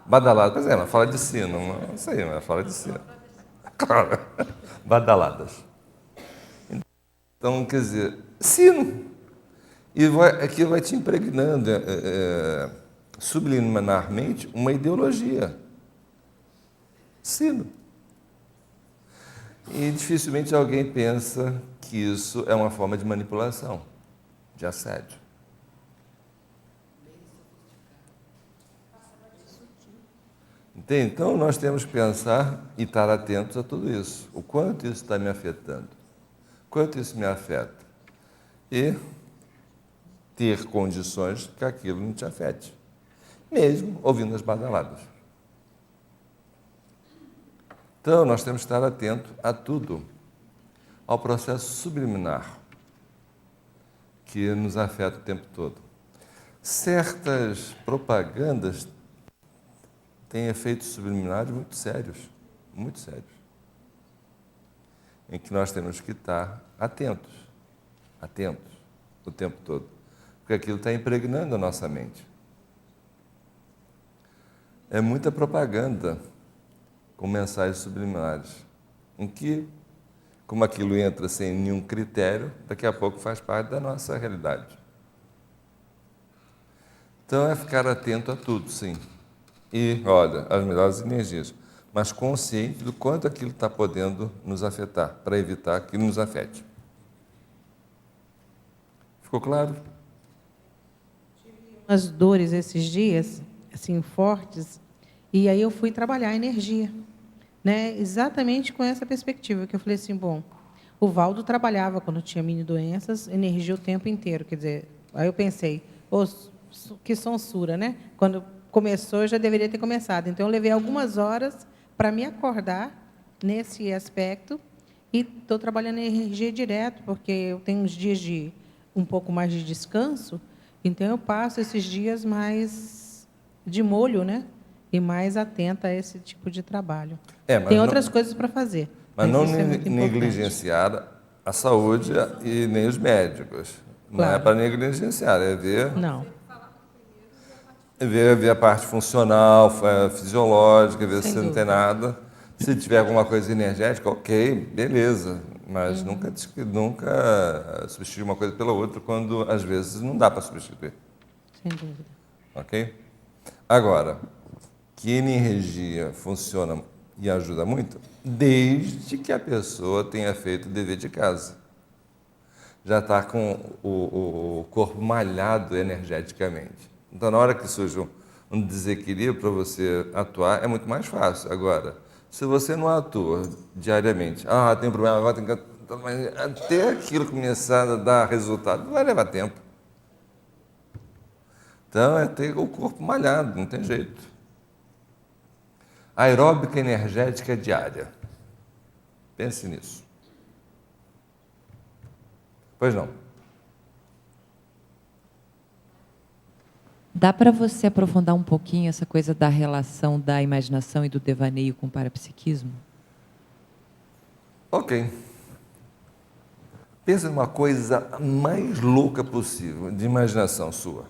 S1: Badalada. Pois é, ela fala de sino. Não sei, mas ela fala de sino. Claro. Badaladas. Então, quer dizer, sino. E aquilo vai te impregnando subliminarmente uma ideologia. Sino. E dificilmente alguém pensa que isso é uma forma de manipulação, de assédio. Entende? Então, nós temos que pensar e estar atentos a tudo isso. O quanto isso está me afetando. Quanto isso me afeta. E ter condições que aquilo não te afete. Mesmo ouvindo as badaladas. Então, nós temos que estar atentos a tudo. Ao processo subliminar que nos afeta o tempo todo. Certas propagandas têm efeitos subliminares muito sérios, em que nós temos que estar atentos o tempo todo, porque aquilo está impregnando a nossa mente. É muita propaganda com mensagens subliminares, em que, como aquilo entra sem nenhum critério, daqui a pouco faz parte da nossa realidade. Então é ficar atento a tudo, sim. E, olha, as melhores energias, mas consciente do quanto aquilo está podendo nos afetar, para evitar que nos afete. Ficou claro?
S14: Tive umas dores esses dias, assim, fortes, e aí eu fui trabalhar a energia. Exatamente com essa perspectiva, que eu falei assim, bom, o Valdo trabalhava quando tinha mini-doenças, energia o tempo inteiro, quer dizer, aí eu pensei, que sonsura, né? Quando começou, eu já deveria ter começado. Então, eu levei algumas horas para me acordar nesse aspecto e estou trabalhando energia direto, porque eu tenho uns dias de um pouco mais de descanso, então eu passo esses dias mais de molho, né? E mais atenta a esse tipo de trabalho. Tem outras coisas para fazer.
S1: Mas não negligenciar a saúde e nem os médicos. Claro. Não é para negligenciar, é ver...
S14: Não.
S1: Ver a parte funcional, fisiológica, ver se não tem nada. Se tiver alguma coisa energética, ok, beleza. Mas nunca substituir uma coisa pela outra, quando às vezes não dá para substituir.
S14: Sem dúvida.
S1: Ok? Agora, que energia funciona e ajuda muito, desde que a pessoa tenha feito o dever de casa. Já está com o corpo malhado energeticamente. Então, na hora que surge um desequilíbrio para você atuar, é muito mais fácil. Agora, se você não atua diariamente, tem um problema, agora tem que... Até aquilo começar a dar resultado, vai levar tempo. Então, é ter o corpo malhado, não tem jeito. Aeróbica energética diária. Pense nisso. Pois não.
S15: Dá para você aprofundar um pouquinho essa coisa da relação da imaginação e do devaneio com o parapsiquismo?
S1: Ok. Pensa numa coisa mais louca possível, de imaginação sua.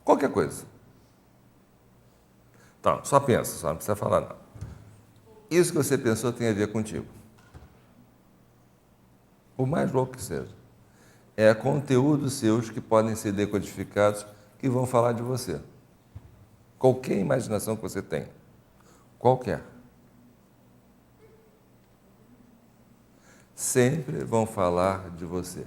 S1: Qualquer coisa. Então, só pensa, só não precisa falar nada. Isso que você pensou tem a ver contigo. O mais louco que seja. É conteúdos seus que podem ser decodificados, que vão falar de você. Qualquer imaginação que você tem. Qualquer. Sempre vão falar de você.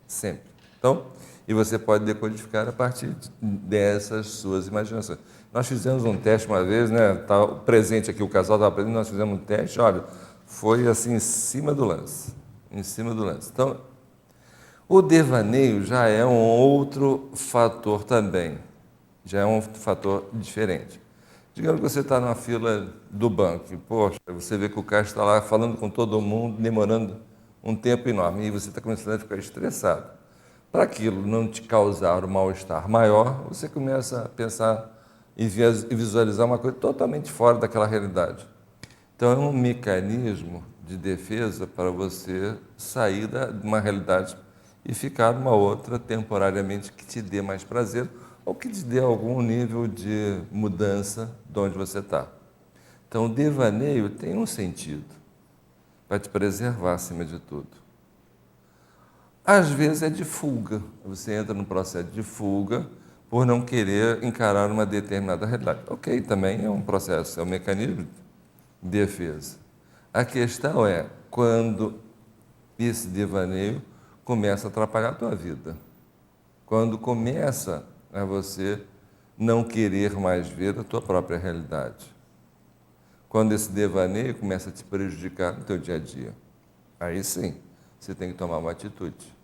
S1: Sempre. Então, e você pode decodificar a partir dessas suas imaginações. Nós fizemos um teste uma vez, né? Tá presente aqui, o casal estava presente, nós fizemos um teste, olha, foi assim em cima do lance. Em cima do lance. Então, o devaneio já é um outro fator também. Já é um fator diferente. Digamos que você está na fila do banco, e, poxa, você vê que o cara está lá falando com todo mundo, demorando um tempo enorme, e você está começando a ficar estressado. Para aquilo não te causar um mal-estar maior, você começa a pensar e visualizar uma coisa totalmente fora daquela realidade. Então, é um mecanismo de defesa para você sair de uma realidade e ficar numa outra temporariamente que te dê mais prazer ou que te dê algum nível de mudança de onde você está. Então, o devaneio tem um sentido para te preservar acima de tudo. Às vezes é de fuga. Você entra num processo de fuga por não querer encarar uma determinada realidade. Ok, também é um processo, é um mecanismo de defesa. A questão é quando esse devaneio começa a atrapalhar a tua vida. Quando começa a você não querer mais ver a tua própria realidade. Quando esse devaneio começa a te prejudicar no teu dia a dia. Aí sim, você tem que tomar uma atitude.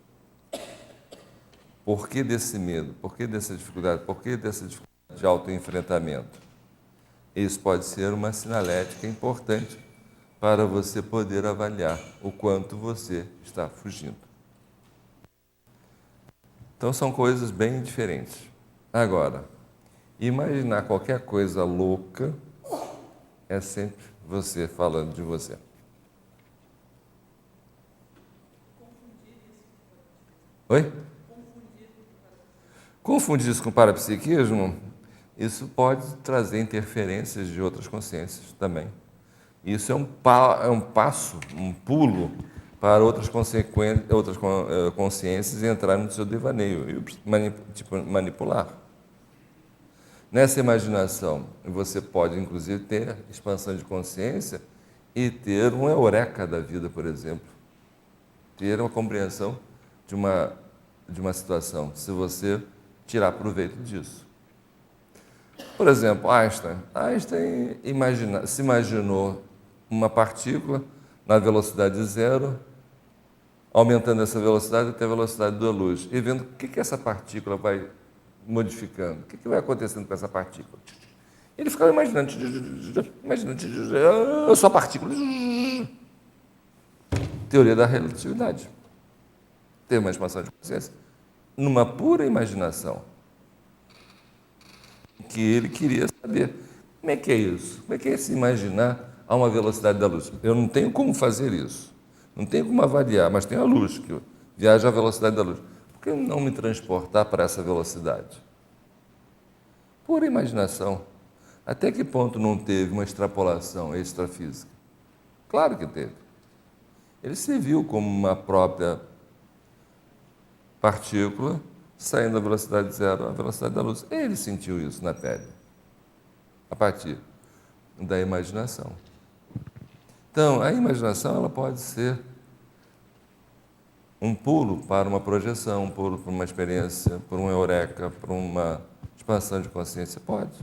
S1: Por que desse medo? Por que dessa dificuldade? Por que dessa dificuldade de autoenfrentamento? Isso pode ser uma sinalética importante para você poder avaliar o quanto você está fugindo. Então, são coisas bem diferentes. Agora, imaginar qualquer coisa louca é sempre você falando de você. Oi? Confundir isso com parapsiquismo, isso pode trazer interferências de outras consciências também. Isso é um passo, um pulo para outras consciências entrarem no seu devaneio e manipular. Nessa imaginação, você pode, inclusive, ter expansão de consciência e ter uma eureka da vida, por exemplo. Ter uma compreensão de uma situação, se você tirar proveito disso. Por exemplo, Einstein se imaginou uma partícula na velocidade zero, aumentando essa velocidade até a velocidade da luz, e vendo o que essa partícula vai modificando, o que vai acontecendo com essa partícula. Ele ficava imaginando, eu sou a partícula. Teoria da relatividade. Teve uma expansão de consciência numa pura imaginação, que ele queria saber como é que é isso, como é que é se imaginar a uma velocidade da luz. Eu não tenho como fazer isso, não tenho como avaliar, mas tem a luz, que viaja à velocidade da luz. Por que não me transportar para essa velocidade? Pura imaginação. Até que ponto não teve uma extrapolação extrafísica? Claro que teve. Ele se viu como uma própria partícula saindo da velocidade zero à velocidade da luz. Ele sentiu isso na pele, a partir da imaginação. Então, a imaginação ela pode ser um pulo para uma projeção, um pulo para uma experiência, para uma eureka, para uma expansão de consciência. Pode.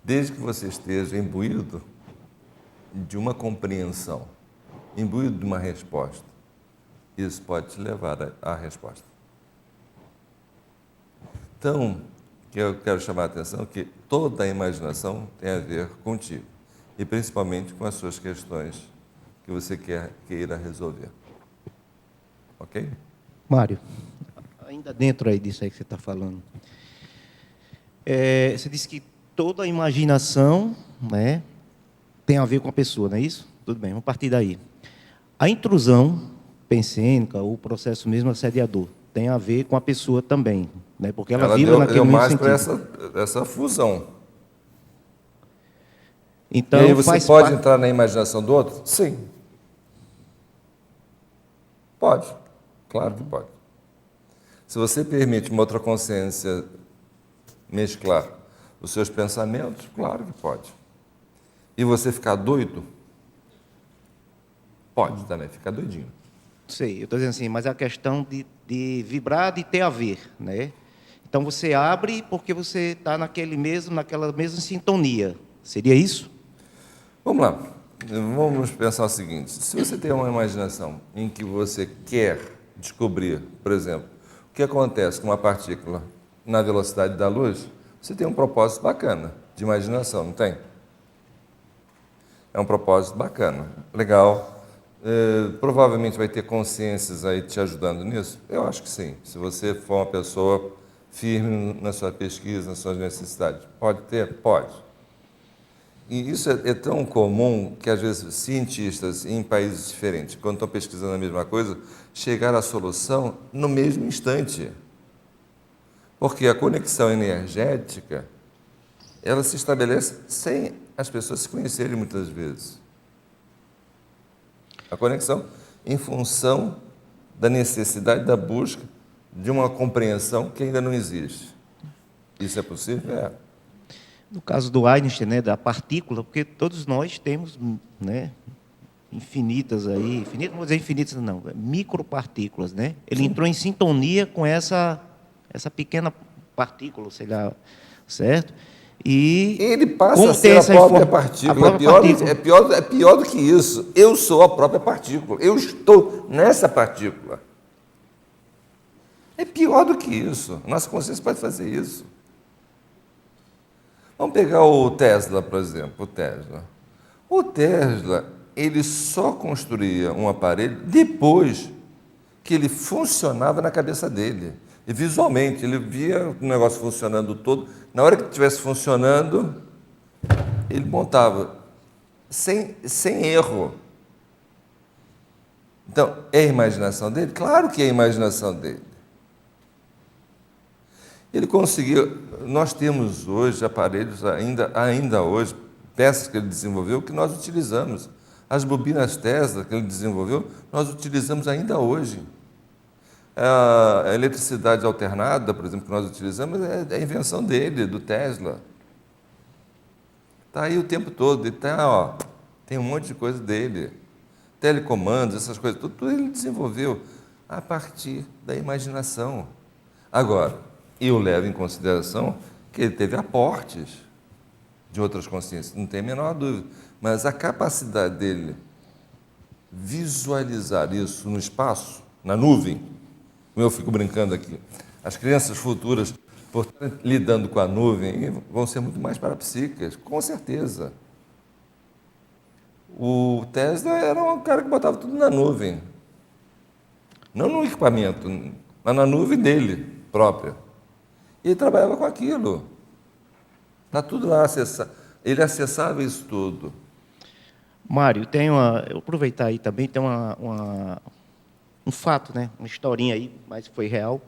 S1: Desde que você esteja imbuído de uma compreensão, imbuído de uma resposta. Isso pode te levar à resposta. Então, eu quero chamar a atenção que toda a imaginação tem a ver contigo, e principalmente com as suas questões que você queira resolver. Ok?
S10: Mário, ainda dentro aí disso aí que você está falando. Você disse que toda a imaginação, né, tem a ver com a pessoa, não é isso? Tudo bem, vamos partir daí. A intrusão pensênica, ou o processo mesmo assediador, tem a ver com a pessoa também, né? Porque ela vibra naquele mesmo
S1: mais
S10: sentido.
S1: para essa fusão.
S10: Então,
S1: e aí você pode entrar na imaginação do outro? Sim. Pode. Claro que pode. Se você permite uma outra consciência mesclar os seus pensamentos, claro que pode. E você ficar doido? Pode também, ficar doidinho.
S10: Sei, eu estou dizendo assim, mas é a questão de vibrar, de ter a ver, né? Então você abre porque você está naquela mesma sintonia. Seria isso?
S1: Vamos lá. Vamos pensar o seguinte. Se você tem uma imaginação em que você quer descobrir, por exemplo, o que acontece com uma partícula na velocidade da luz, você tem um propósito bacana de imaginação, não tem? É um propósito bacana, legal. Provavelmente vai ter consciências aí te ajudando nisso? Eu acho que sim. Se você for uma pessoa firme na sua pesquisa, nas suas necessidades. Pode ter? Pode. E isso é tão comum que, às vezes, cientistas em países diferentes, quando estão pesquisando a mesma coisa, chegaram à solução no mesmo instante. Porque a conexão energética, ela se estabelece sem as pessoas se conhecerem muitas vezes. A conexão em função da necessidade da busca de uma compreensão que ainda não existe. Isso é possível? É.
S10: No caso do Einstein, né, da partícula, porque todos nós temos, né, infinitas aí, infinitas, não vou dizer infinitas não, micropartículas, né? Ele entrou em sintonia com essa pequena partícula, sei lá, certo? E
S1: ele passa a ser a própria partícula. É pior do que isso. Eu sou a própria partícula. Eu estou nessa partícula. É pior do que isso. Nossa consciência pode fazer isso. Vamos pegar o Tesla, por exemplo. O Tesla, ele só construía um aparelho depois que ele funcionava na cabeça dele. E visualmente, ele via o negócio funcionando todo. Na hora que estivesse funcionando, ele montava sem erro. Então, é a imaginação dele? Claro que é a imaginação dele. Ele conseguiu. Nós temos hoje aparelhos, ainda hoje, peças que ele desenvolveu, que nós utilizamos. As bobinas Tesla que ele desenvolveu, nós utilizamos ainda hoje. A eletricidade alternada, por exemplo, que nós utilizamos, é a invenção dele, do Tesla. Está aí o tempo todo. Tem um monte de coisa dele. Telecomandos, essas coisas, tudo ele desenvolveu a partir da imaginação. Agora, eu levo em consideração que ele teve aportes de outras consciências, não tem a menor dúvida. Mas a capacidade dele visualizar isso no espaço, na nuvem, como eu fico brincando aqui, as crianças futuras, por estarem lidando com a nuvem, vão ser muito mais parapsíquicas, com certeza. O Tesla era um cara que botava tudo na nuvem. Não no equipamento, mas na nuvem dele própria. E ele trabalhava com aquilo. Está tudo lá, ele acessava isso tudo.
S10: Mário, eu aproveitar aí também, tem um fato, né? Uma historinha aí, mas foi real.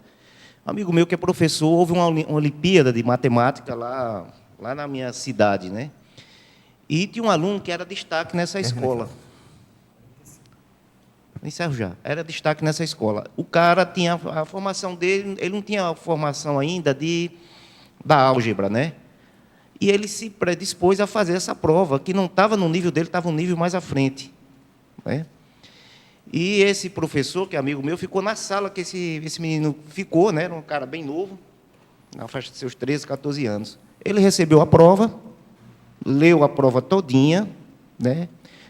S10: Um amigo meu que é professor, houve uma Olimpíada de Matemática lá na minha cidade, né? E tinha um aluno que era destaque nessa escola. Encerro já. Era destaque nessa escola. O cara tinha a formação dele, ele não tinha a formação ainda da álgebra, né? E ele se predispôs a fazer essa prova, que não estava no nível dele, estava um nível mais à frente, né? E esse professor, que é amigo meu, ficou na sala que esse menino ficou, né? Era um cara bem novo, na faixa de seus 13, 14 anos. Ele recebeu a prova, leu a prova todinha, né?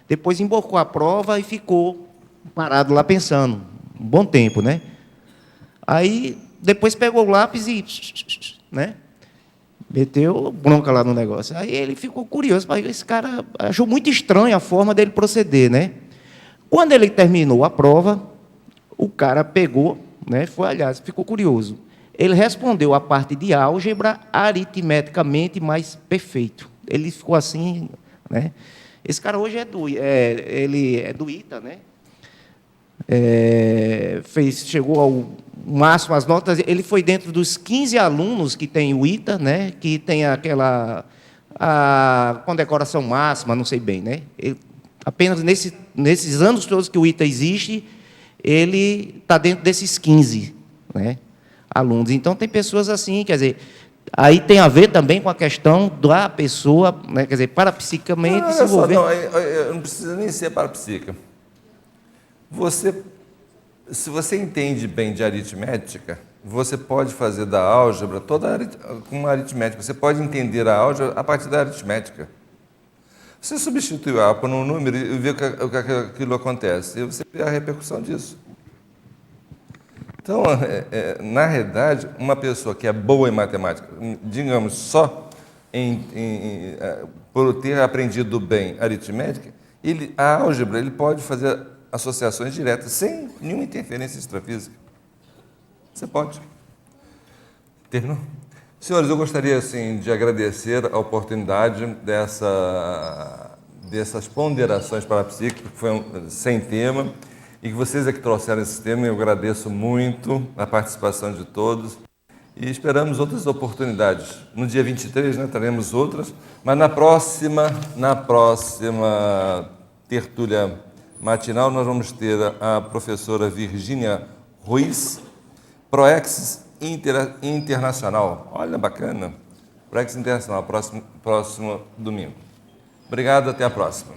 S10: Depois embocou a prova e ficou parado lá pensando, um bom tempo, né? Aí, depois pegou o lápis e, né? Meteu bronca lá no negócio. Aí ele ficou curioso, mas esse cara achou muito estranho a forma dele proceder, né? Quando ele terminou a prova, o cara pegou, né? Aliás, ficou curioso. Ele respondeu a parte de álgebra aritmeticamente mais perfeito. Ele ficou assim, né? Esse cara hoje ele é do ITA, né? Chegou ao máximo as notas. Ele foi dentro dos 15 alunos que tem o ITA, né? Que tem a condecoração máxima, não sei bem, né? Apenas nesses anos todos que o ITA existe, ele está dentro desses 15, né, alunos. Então, tem pessoas assim, quer dizer, aí tem a ver também com a questão da pessoa, né, quer dizer, parapsiquicamente se envolver.
S1: Não precisa nem ser parapsíquica. Se você entende bem de aritmética, você pode fazer da álgebra com uma aritmética. Você pode entender a álgebra a partir da aritmética. Você substitui A por um número e vê o que aquilo acontece. E você vê a repercussão disso. Então, na realidade, uma pessoa que é boa em matemática, digamos, só por ter aprendido bem aritmética, a álgebra ele pode fazer associações diretas, sem nenhuma interferência extrafísica. Você pode. Terminou? Senhores, eu gostaria assim, de agradecer a oportunidade dessas ponderações parapsíquicas, que foi sem tema, e que vocês é que trouxeram esse tema. Eu agradeço muito a participação de todos e esperamos outras oportunidades. No dia 23, né, teremos outras, mas na próxima tertúlia matinal nós vamos ter a professora Virgínia Ruiz, Proexis Internacional. Olha, bacana. Proexis Internacional, próximo domingo. Obrigado, até a próxima.